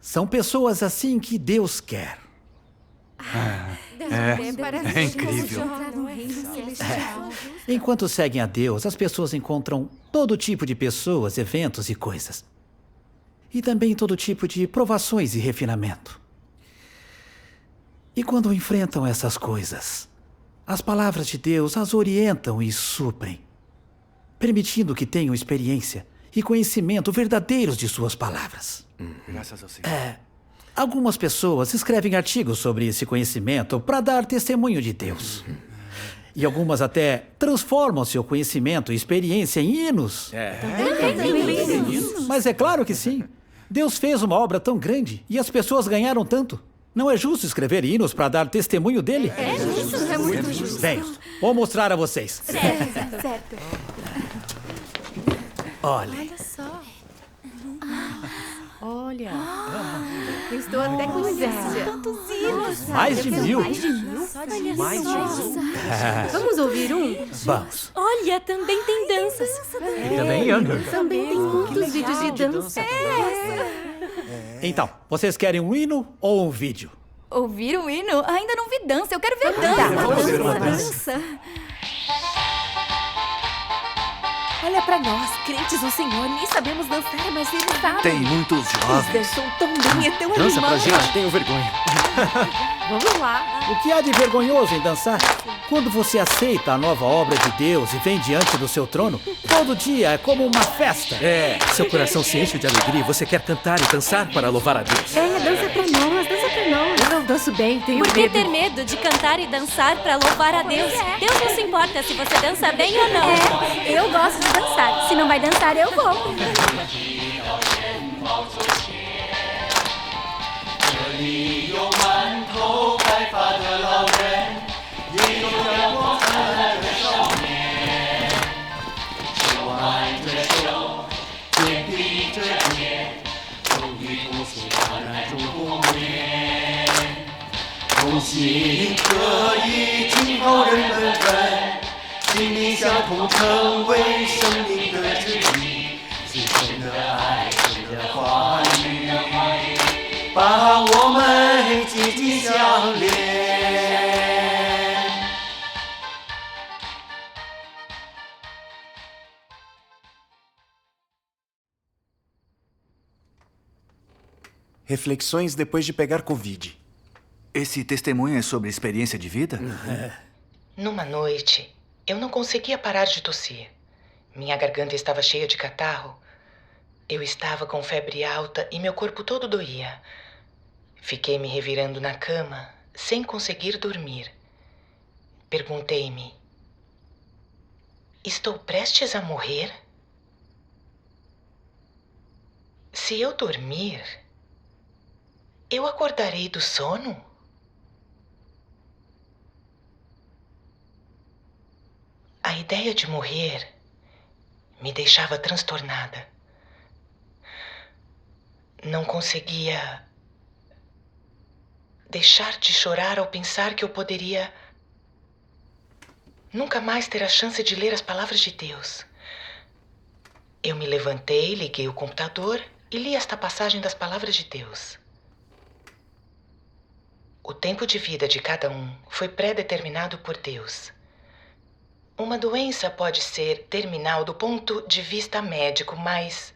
São pessoas assim que Deus quer. É incrível. Enquanto seguem a Deus, as pessoas encontram todo tipo de pessoas, eventos e coisas. E também todo tipo de provações e refinamento. E quando enfrentam essas coisas, as palavras de Deus as orientam e suprem, permitindo que tenham experiência e conhecimento verdadeiros de suas palavras. Graças ao Senhor. Algumas pessoas escrevem artigos sobre esse conhecimento para dar testemunho de Deus. E algumas até transformam seu conhecimento e experiência em hinos. Mas é claro que sim. Deus fez uma obra tão grande e as pessoas ganharam tanto. Não é justo escrever hinos para dar testemunho dele? É muito justo. Bem, vou mostrar a vocês. Certo. Olhem. Olha só. Olha. Eu estou até com inveja. Quantos hinos! Mais de 1000? Mais de 1000? Mais de 1000? Vamos ouvir um? Vamos. Olha, também tem danças. E também Younger. Também tem muitos vídeos de dança. Então, vocês querem um hino ou um vídeo? Ouvir o hino? Ainda não vi dança. Eu quero ver dança. Vamos ver uma dança. Olha pra nós, crentes do Senhor, nem sabemos dançar, mas ele sabe. Tem muitos Eles jovens. dançam tão bem, é tão Dança pra animado. gente, tenho vergonha. Vamos lá. O que há de vergonhoso em dançar? Quando você aceita a nova obra de Deus e vem diante do seu trono, todo dia é como uma festa. É, seu coração se enche de alegria e você quer cantar e dançar para louvar a Deus. Dança pra nós, dança pra nós. Eu não danço bem, tenho Por que medo. ter medo de cantar e dançar pra louvar a Deus? Deus não se importa se você dança bem ou não. Eu gosto de dançar. Se não vai dançar, eu vou. Reflexões depois de pegar Covid. Esse testemunho é sobre experiência de vida? Numa noite, eu não conseguia parar de tossir. Minha garganta estava cheia de catarro. Eu estava com febre alta e meu corpo todo doía. Fiquei me revirando na cama, sem conseguir dormir. Perguntei-me: estou prestes a morrer? Se eu dormir, eu acordarei do sono? A ideia de morrer me deixava transtornada. Não conseguia deixar de chorar ao pensar que eu poderia nunca mais ter a chance de ler as palavras de Deus. Eu me levantei, liguei o computador e li esta passagem das palavras de Deus. O tempo de vida de cada um foi pré-determinado por Deus. Uma doença pode ser terminal do ponto de vista médico, mas,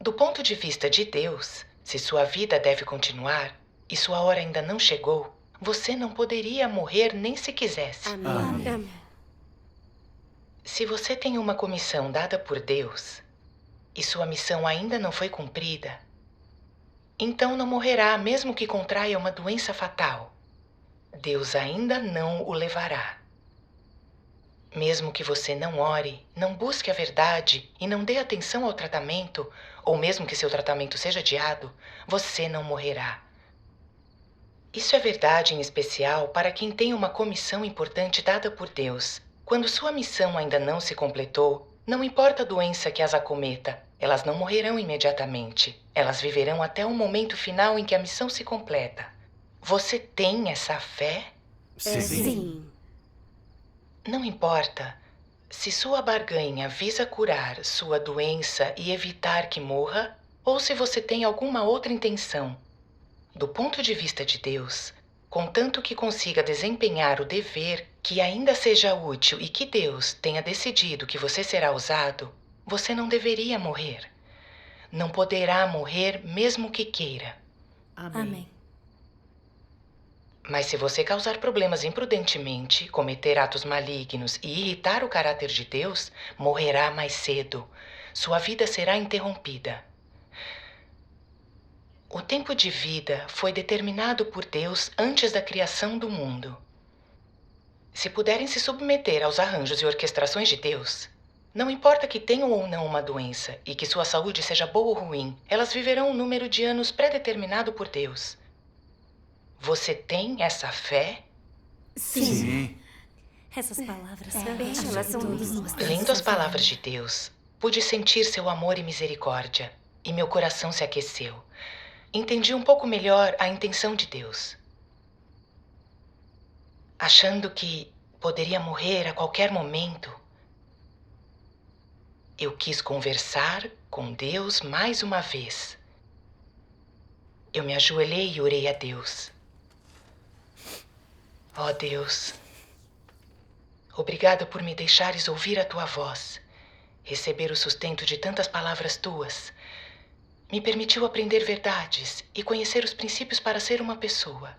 do ponto de vista de Deus, se sua vida deve continuar e sua hora ainda não chegou, você não poderia morrer nem se quisesse. Amém. Se você tem uma comissão dada por Deus e sua missão ainda não foi cumprida, então não morrerá mesmo que contraia uma doença fatal. Deus ainda não o levará. Mesmo que você não ore, não busque a verdade e não dê atenção ao tratamento, ou mesmo que seu tratamento seja adiado, você não morrerá. Isso é verdade em especial para quem tem uma comissão importante dada por Deus. Quando sua missão ainda não se completou, não importa a doença que as acometa, elas não morrerão imediatamente. Elas viverão até o momento final em que a missão se completa. Você tem essa fé? Sim. Não importa se sua barganha visa curar sua doença e evitar que morra, ou se você tem alguma outra intenção. Do ponto de vista de Deus, contanto que consiga desempenhar o dever, que ainda seja útil e que Deus tenha decidido que você será usado, você não deveria morrer. Não poderá morrer mesmo que queira. Amém. Mas se você causar problemas imprudentemente, cometer atos malignos e irritar o caráter de Deus, morrerá mais cedo. Sua vida será interrompida. O tempo de vida foi determinado por Deus antes da criação do mundo. Se puderem se submeter aos arranjos e orquestrações de Deus, não importa que tenham ou não uma doença e que sua saúde seja boa ou ruim, elas viverão um número de anos pré-determinado por Deus. Você tem essa fé? Sim. Essas palavras Elas são lindas. Lendo as palavras de Deus, pude sentir seu amor e misericórdia, e meu coração se aqueceu. entendi um pouco melhor a intenção de Deus. Achando que poderia morrer a qualquer momento, eu quis conversar com Deus mais uma vez. Eu me ajoelhei e orei a Deus. Ó Deus, obrigada por me deixares ouvir a tua voz, receber o sustento de tantas palavras tuas. Me permitiu aprender verdades e conhecer os princípios para ser uma pessoa.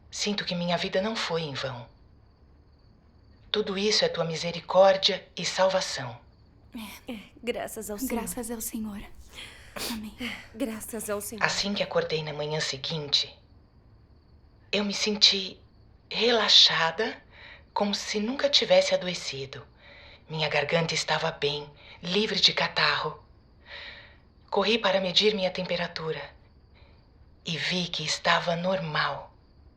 Sinto que minha vida não foi em vão. Tudo isso é tua misericórdia e salvação. Graças ao Senhor. Graças ao Senhor. Amém. Graças ao Senhor. Assim que acordei na manhã seguinte, eu me senti relaxada, como se nunca tivesse adoecido. Minha garganta estava bem, livre de catarro. Corri para medir minha temperatura e vi que estava normal.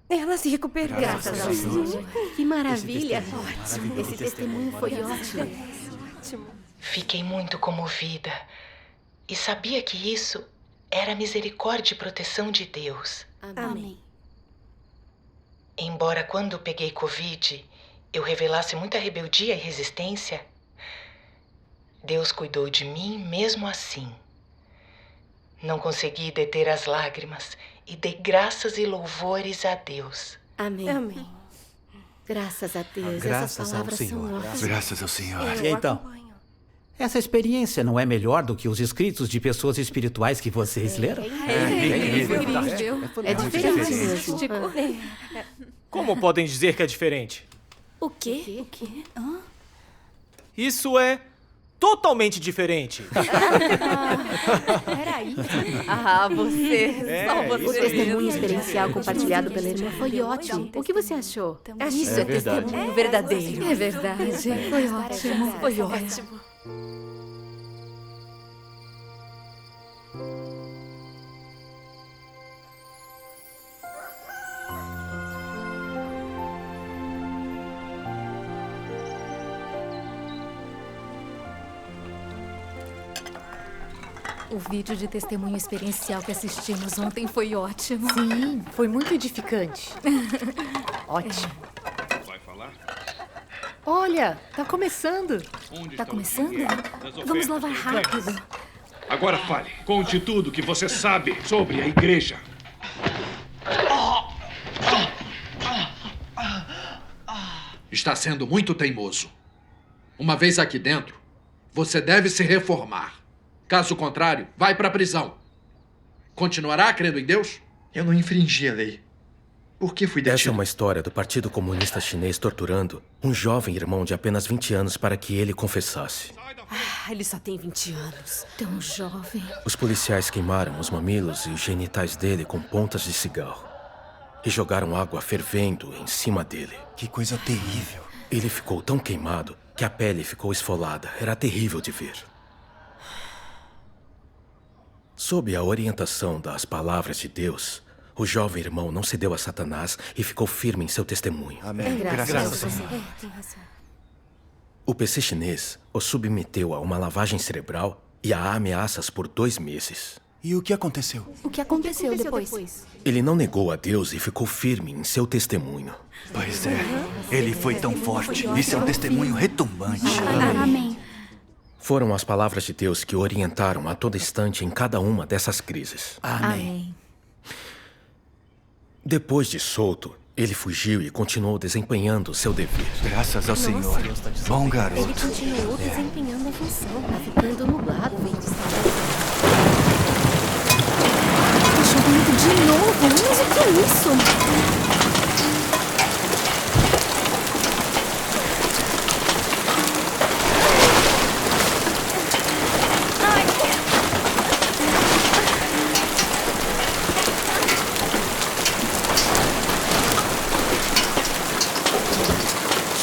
Ela se recuperou. Graças ao Senhor. Que maravilha. Ótimo. Esse testemunho foi ótimo. Fiquei muito comovida e sabia que isso era a misericórdia e proteção de Deus. Amém. Embora quando peguei Covid eu revelasse muita rebeldia e resistência, Deus cuidou de mim mesmo assim. Não consegui deter as lágrimas e dei graças e louvores a Deus. Amém. Amém. Graças a Deus. Graças Essas palavras ao são Senhor. ótimas. Graças ao Senhor. E então? Essa experiência não é melhor do que os escritos de pessoas espirituais que vocês leram? É diferente mesmo. Como podem dizer que é diferente? O quê? Isso é totalmente diferente. Peraí. Ah, você. Só você. O testemunho experiencial compartilhado pela irmã foi ótimo. O que você achou? Isso é testemunho verdadeiro. É verdade. Foi ótimo. Foi ótimo. O vídeo de testemunho experiencial que assistimos ontem foi ótimo. Sim, foi muito edificante. Ótimo. Vai falar? Olha, tá começando. Tá começando? Vamos lavar rápido. Agora fale. Conte tudo que você sabe sobre a igreja. Está sendo muito teimoso. Uma vez aqui dentro, você deve se reformar. Caso contrário, vai para a prisão. Continuará crendo em Deus? Eu não infringi a lei. Por que fui detido? Essa é uma história do Partido Comunista Chinês torturando um jovem irmão de apenas 20 anos para que ele confessasse. Ele só tem 20 anos. Tão jovem. Os policiais queimaram os mamilos e os genitais dele com pontas de cigarro. E jogaram água fervendo em cima dele. Que coisa terrível. Ele ficou tão queimado que a pele ficou esfolada. Era terrível de ver. Sob a orientação das palavras de Deus, o jovem irmão não cedeu a Satanás e ficou firme em seu testemunho. Amém. Graças ao Senhor. Tem razão. O PC chinês o submeteu a uma lavagem cerebral e a ameaças por 2 meses. E o que aconteceu? O que aconteceu depois? Ele não negou a Deus e ficou firme em seu testemunho. Pois é, ele foi tão forte e seu testemunho retumbante. Amém. Foram as palavras de Deus que o orientaram a todo instante em cada uma dessas crises. Amém. Depois de solto, ele fugiu e continuou desempenhando seu dever. Graças ao Senhor. Bom garoto. Ele continuou desempenhando a função. Tá ficando nublado, vem de Tá chovendo de novo. Mas o que é isso?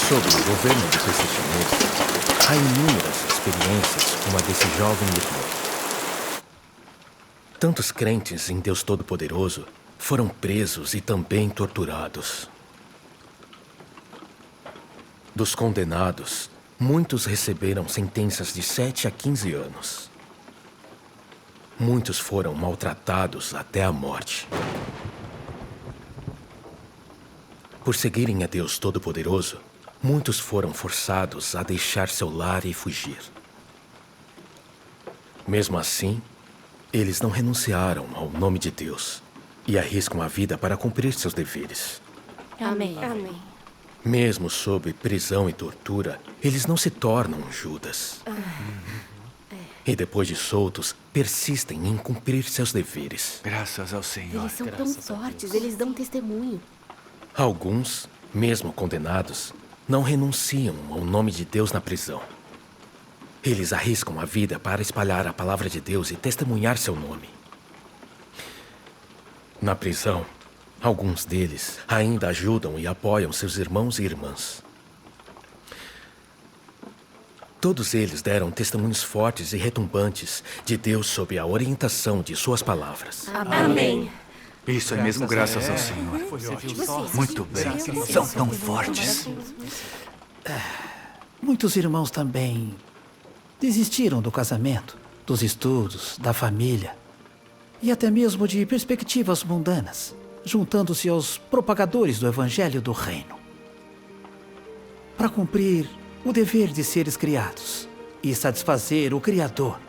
Sobre o governo do PC chinês, há inúmeras experiências como a desse jovem irmão. Tantos crentes em Deus Todo-Poderoso foram presos e também torturados. Dos condenados, muitos receberam sentenças de 7 a 15 anos. muitos foram maltratados até a morte. Por seguirem a Deus Todo-Poderoso, muitos foram forçados a deixar seu lar e fugir. Mesmo assim, eles não renunciaram ao nome de Deus e arriscam a vida para cumprir seus deveres. Amém. Amém. Mesmo sob prisão e tortura, eles não se tornam Judas. E depois de soltos, persistem em cumprir seus deveres. Graças ao Senhor. Eles são tão fortes, eles dão testemunho. Alguns, mesmo condenados, não renunciam ao nome de Deus na prisão. Eles arriscam a vida para espalhar a palavra de Deus e testemunhar seu nome. Na prisão, alguns deles ainda ajudam e apoiam seus irmãos e irmãs. Todos eles deram testemunhos fortes e retumbantes de Deus sob a orientação de suas palavras. Amém. Isso é mesmo graças ao Senhor. Muito bem. São tão fortes. Muitos irmãos também desistiram do casamento, dos estudos, da família e até mesmo de perspectivas mundanas, juntando-se aos propagadores do Evangelho do Reino. Para cumprir o dever de seres criados e satisfazer o Criador,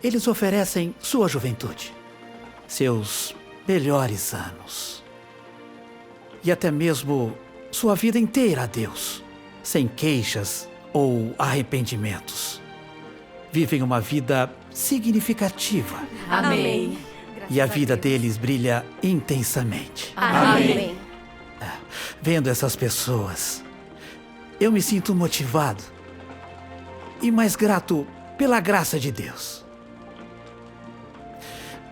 eles oferecem sua juventude, seus melhores anos e até mesmo sua vida inteira a Deus, sem queixas ou arrependimentos. Vivem uma vida significativa. Amém. E a vida deles brilha intensamente. Amém. Vendo essas pessoas, eu me sinto motivado e mais grato pela graça de Deus.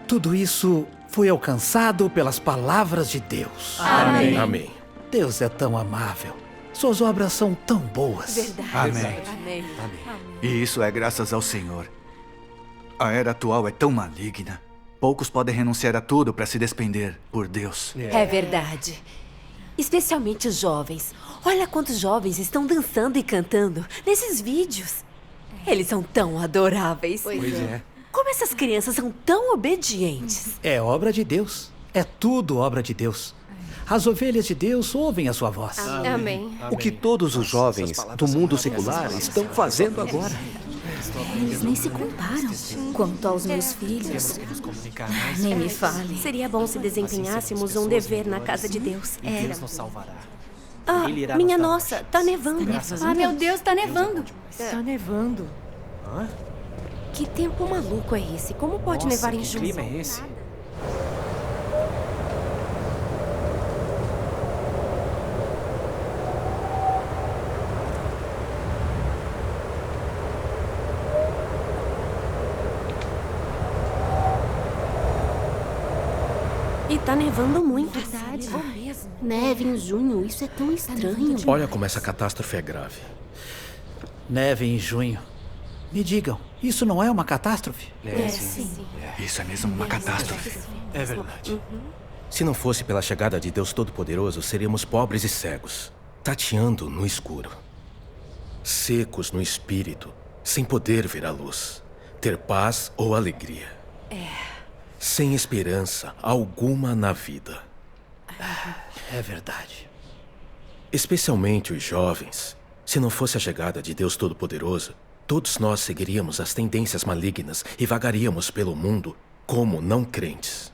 Tudo isso foi alcançado pelas palavras de Deus. Amém. Amém. Deus é tão amável. Suas obras são tão boas. Verdade. Amém. Amém. E isso é graças ao Senhor. A era atual é tão maligna. Poucos podem renunciar a tudo para se despender por Deus. É verdade. Especialmente os jovens. Olha quantos jovens estão dançando e cantando nesses vídeos. Eles são tão adoráveis. Pois é. Como essas crianças são tão obedientes. É obra de Deus. É tudo obra de Deus. As ovelhas de Deus ouvem a sua voz. Amém. O que todos os jovens do mundo secular estão fazendo agora. Eles nem se comparam. Quanto aos meus filhos, nem me fale. Seria bom se desempenhássemos um dever na casa de Deus. Deus nos salvará. Ah, Ele irá minha nos dar nossa, tá nevando. Ah, meu Deus, tá nevando. Está nevando. Hã? Que tempo maluco é esse? Como pode Nossa, nevar em que junho? clima é esse? E tá nevando muito. Verdade. Neve em junho, isso é tão estranho. Olha como essa catástrofe é grave. Neve em junho. Me digam, isso não é uma catástrofe? Sim. Isso é mesmo uma catástrofe. É verdade. Se não fosse pela chegada de Deus Todo-Poderoso, seríamos pobres e cegos, tateando no escuro. Secos no espírito, sem poder ver a luz, ter paz ou alegria. Sem esperança alguma na vida. É verdade. Especialmente os jovens. Se não fosse a chegada de Deus Todo-Poderoso, todos nós seguiríamos as tendências malignas e vagaríamos pelo mundo como não crentes.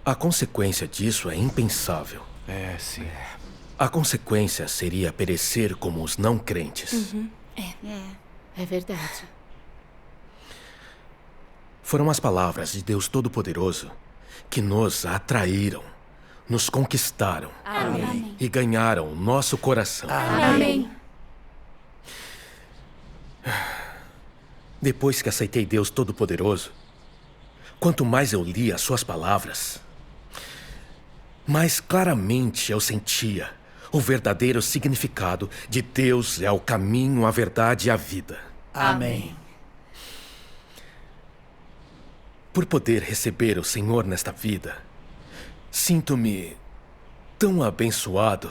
A consequência disso é impensável. Sim. A consequência seria perecer como os não crentes. É verdade. Foram as palavras de Deus Todo-Poderoso que nos atraíram, nos conquistaram e ganharam o nosso coração. Amém. Depois que aceitei Deus Todo-Poderoso, quanto mais eu lia as suas palavras, mais claramente eu sentia o verdadeiro significado de Deus é o caminho, a verdade e a vida. Amém. Por poder receber o Senhor nesta vida, sinto-me tão abençoado,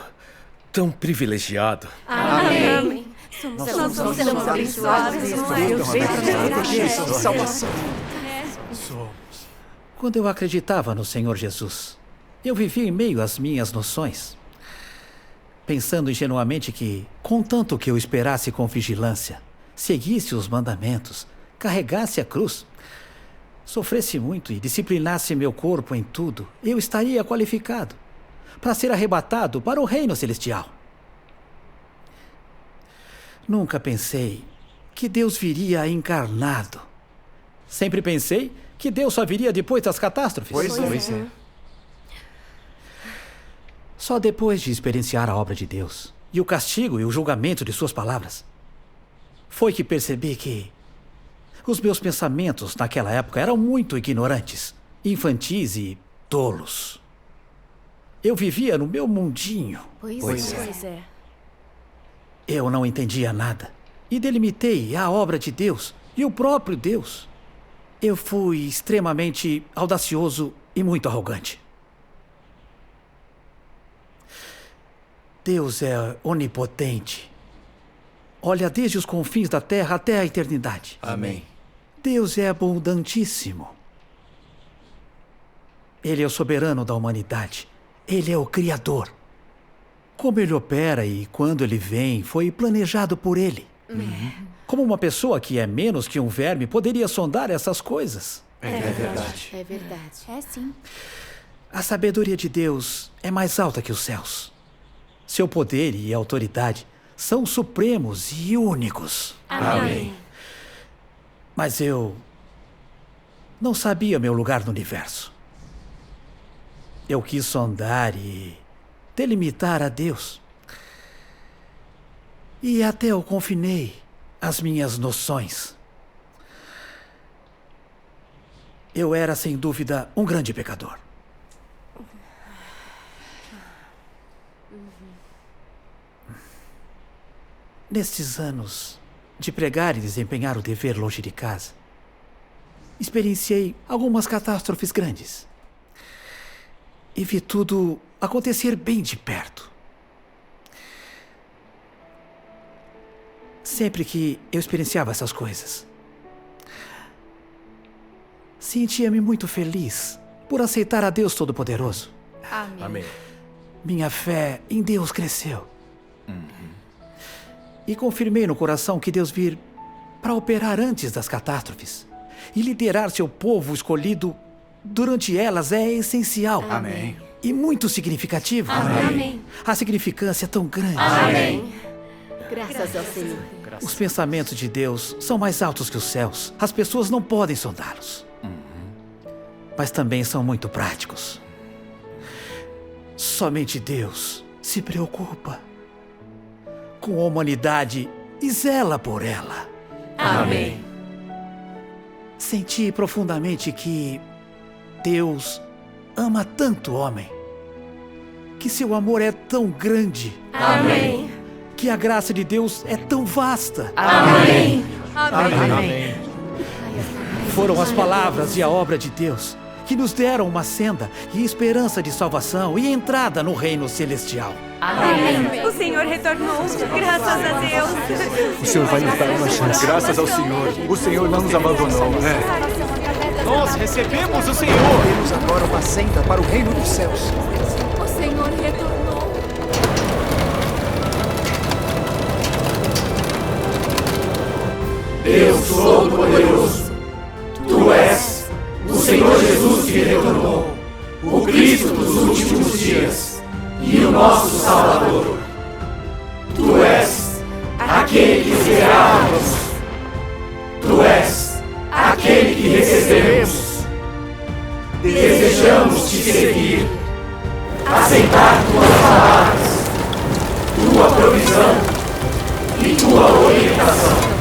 tão privilegiado. Amém. Nós somos abençoados. Deus veio para nos proteger. Salvação. Quando eu acreditava no Senhor Jesus, eu vivia em meio às minhas noções, pensando ingenuamente que, contanto que eu esperasse com vigilância, seguisse os mandamentos, carregasse a cruz, sofresse muito e disciplinasse meu corpo em tudo, eu estaria qualificado para ser arrebatado para o reino celestial. Nunca pensei que Deus viria encarnado. Sempre pensei que Deus só viria depois das catástrofes. Pois é. Só depois de experienciar a obra de Deus e o castigo e o julgamento de suas palavras, foi que percebi que os meus pensamentos naquela época eram muito ignorantes, infantis e tolos. Eu vivia no meu mundinho. Pois é. Eu não entendia nada e delimitei a obra de Deus e o próprio Deus. Eu fui extremamente audacioso e muito arrogante. Deus é onipotente. Olha desde os confins da terra até a eternidade. Amém. Deus é abundantíssimo. Ele é o soberano da humanidade. Ele é o Criador. Como ele opera e quando ele vem, foi planejado por ele. Como uma pessoa que é menos que um verme poderia sondar essas coisas? É verdade. É verdade. É sim. A sabedoria de Deus é mais alta que os céus. Seu poder e autoridade são supremos e únicos. Amém. Mas eu não sabia meu lugar no universo. Eu quis sondar e delimitar a Deus. E até eu confinei as minhas noções. Eu era, sem dúvida, um grande pecador. Nestes anos de pregar e desempenhar o dever longe de casa, experienciei algumas catástrofes grandes. E vi tudo acontecer bem de perto. Sempre que eu experienciava essas coisas, sentia-me muito feliz por aceitar a Deus Todo-Poderoso. Amém. Minha fé em Deus cresceu. E confirmei no coração que Deus vir para operar antes das catástrofes e liderar seu povo escolhido durante elas é essencial. Amém. E muito significativo. Amém. A significância é tão grande. Amém. Graças ao Senhor. Os pensamentos de Deus são mais altos que os céus. As pessoas não podem sondá-los. Mas também são muito práticos. Somente Deus se preocupa com a humanidade e zela por ela. Amém. Senti profundamente que Deus ama tanto o homem, que seu amor é tão grande. Amém. Que a graça de Deus é tão vasta. Amém. Amém. Foram as palavras e a obra de Deus que nos deram uma senda e esperança de salvação e entrada no reino celestial. Amém. O Senhor retornou. Graças a Deus. O Senhor vai nos dar uma chance. Graças ao Senhor. O Senhor não nos abandonou. Nós recebemos o Senhor. Temos agora uma senda para o reino dos céus. O Senhor retornou. Deus Todo-Poderoso, Tu és o Senhor Jesus que retornou, o Cristo dos últimos dias e o nosso Salvador. Tu és aquele que esperávamos. Tu és aquele que recebemos. Desejamos te seguir, aceitar tuas palavras, tua provisão e tua orientação.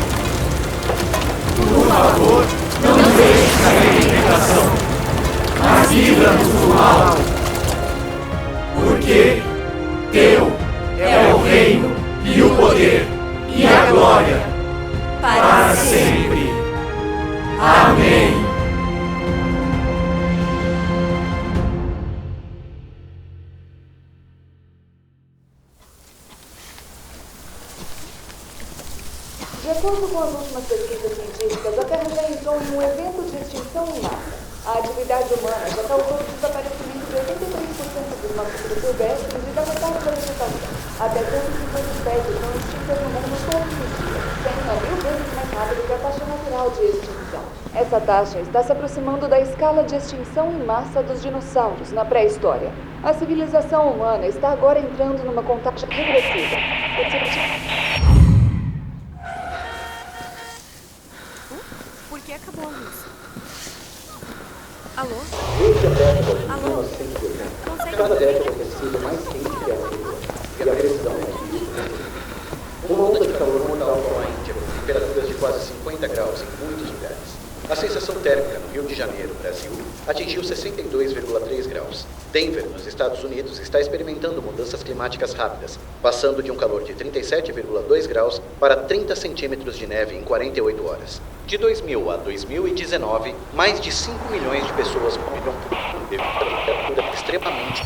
Por favor, não nos deixe cair em tentação, mas livra-nos do mal. Porque Teu é o reino e o poder e a glória para sempre. Amém. De acordo com as últimas pesquisas científicas, a Terra já entrou em um evento de extinção em massa. A atividade humana já causou o desaparecimento de 83% dos mamíferos silvestres e da metade da vegetação. Até 150 espécies são extintas no mundo todos os dias, 100 a 1000 vezes mais rápido que a taxa natural de extinção. Essa taxa está se aproximando da escala de extinção em massa dos dinossauros na pré-história. A civilização humana está agora entrando numa contagem regressiva. Por que acabou a luz? Alô? Alô? Cada década tem sido mais quente que a anterior, e a precisão é difícil. Uma onda de calor mortal com a Índia, com temperaturas de quase 50 graus em muitos lugares. A sensação térmica no Rio de Janeiro, Brasil, atingiu 62,3 graus. Denver, nos Estados Unidos, está experimentando mudanças climáticas rápidas, passando de um calor de 37,2 graus para 30 centímetros de neve em 48 horas. De 2000 a 2019, mais de 5 milhões de pessoas morreram por ano devido à temperatura extremamente...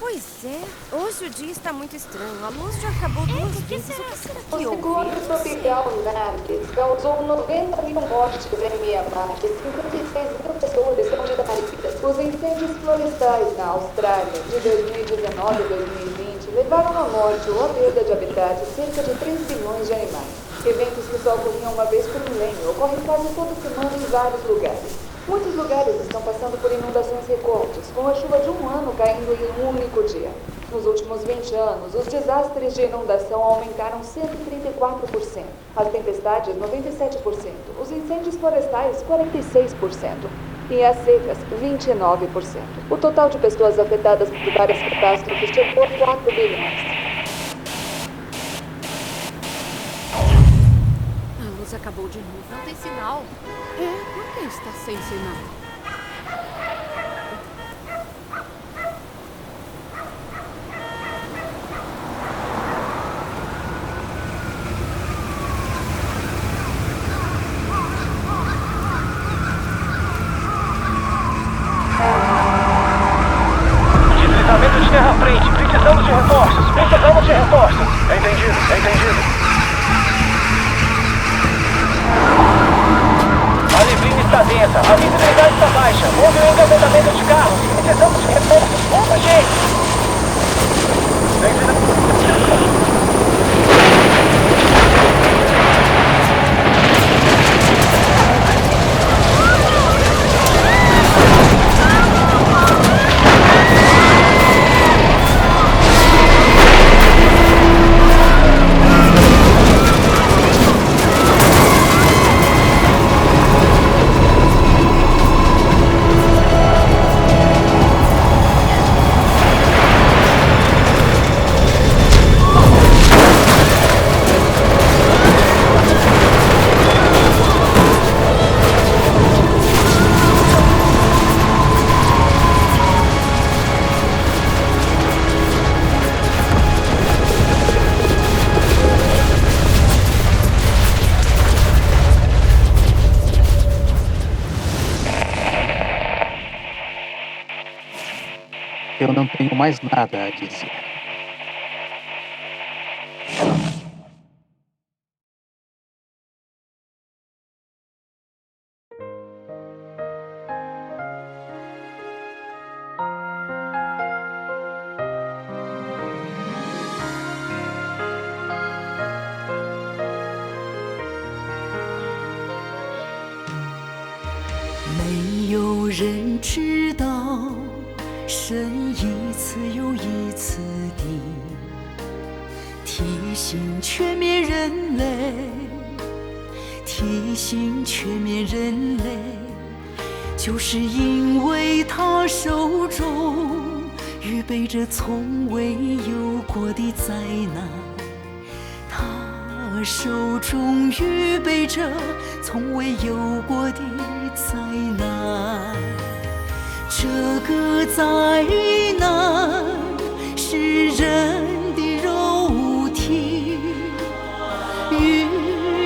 Pois é, hoje o dia está muito estranho. A luz já acabou duas vezes. O que será que O ciclone tropical Nargis causou 90 mil mortes em Mianmar e 56 mil pessoas estão desaparecidas. Os incêndios florestais na Austrália de 2019 e 2020 levaram à morte ou à perda de habitat de cerca de 3 bilhões de animais. Eventos que só ocorriam uma vez por milênio ocorrem quase toda semana em vários lugares. Muitos lugares estão passando por inundações recordes, com a chuva de um ano caindo em um único dia. Nos últimos 20 anos, os desastres de inundação aumentaram 134%, as tempestades 97%, os incêndios florestais 46% e as secas 29%. O total de pessoas afetadas por várias catástrofes chegou a 4 bilhões. A luz acabou de novo. Não tem sinal. Por que está sem sinal? Deslizamento de terra à frente. Precisamos de reforços. Precisamos de reforços. Entendido. A neblina está densa, a visibilidade está baixa. Houve um engavetamento de carros. Precisamos de reforços. Pouca gente. Eu não tenho mais nada a dizer.没有人知道神一次又一次地提醒全面人类，提醒全面人类，就是因为他手中预备着从未有过的灾难，他手中预备着从未有过的灾难。这个灾难是人的肉体与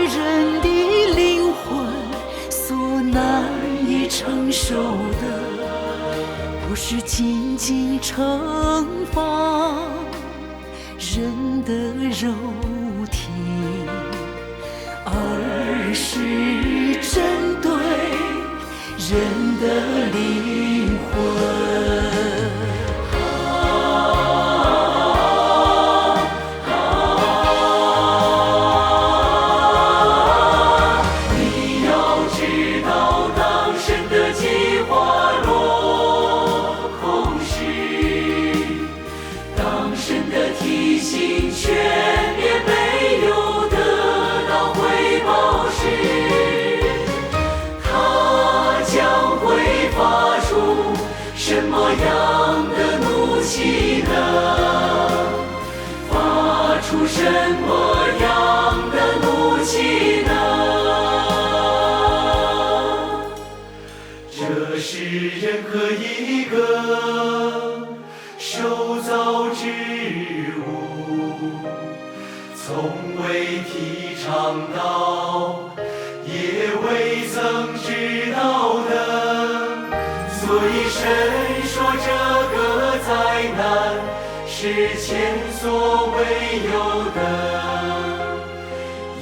人的灵魂所难以承受的，不是仅仅惩罚，人的肉体，而是针对人的灵魂。你要知道，当神的计划落空时，当神的提醒却也没有得到回报时，他将会发出什么样的怒气呢？发出什么样的怒气呢？这是任何一个受造之物从未提倡到，也未曾知道的。所以神说这个灾难是前所未有的，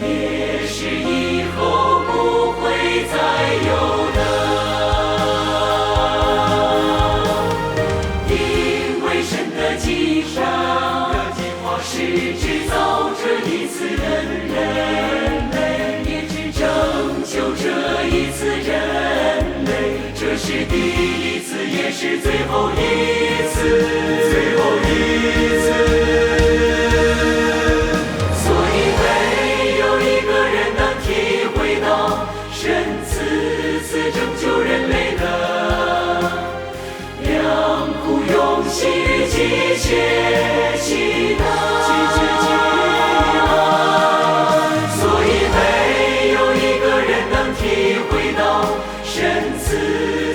也是以后不会再有的。因为神的计划是制造这一次人类，也只拯救这一次人类。这是第一次，也是最后一次，最后一次。所以没有一个人能体会到神此次拯救人类的良苦用心与急切期待。所以没有一个人能体会到神此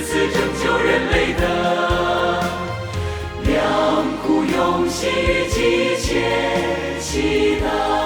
次拯救人类的良苦用心与急切期待。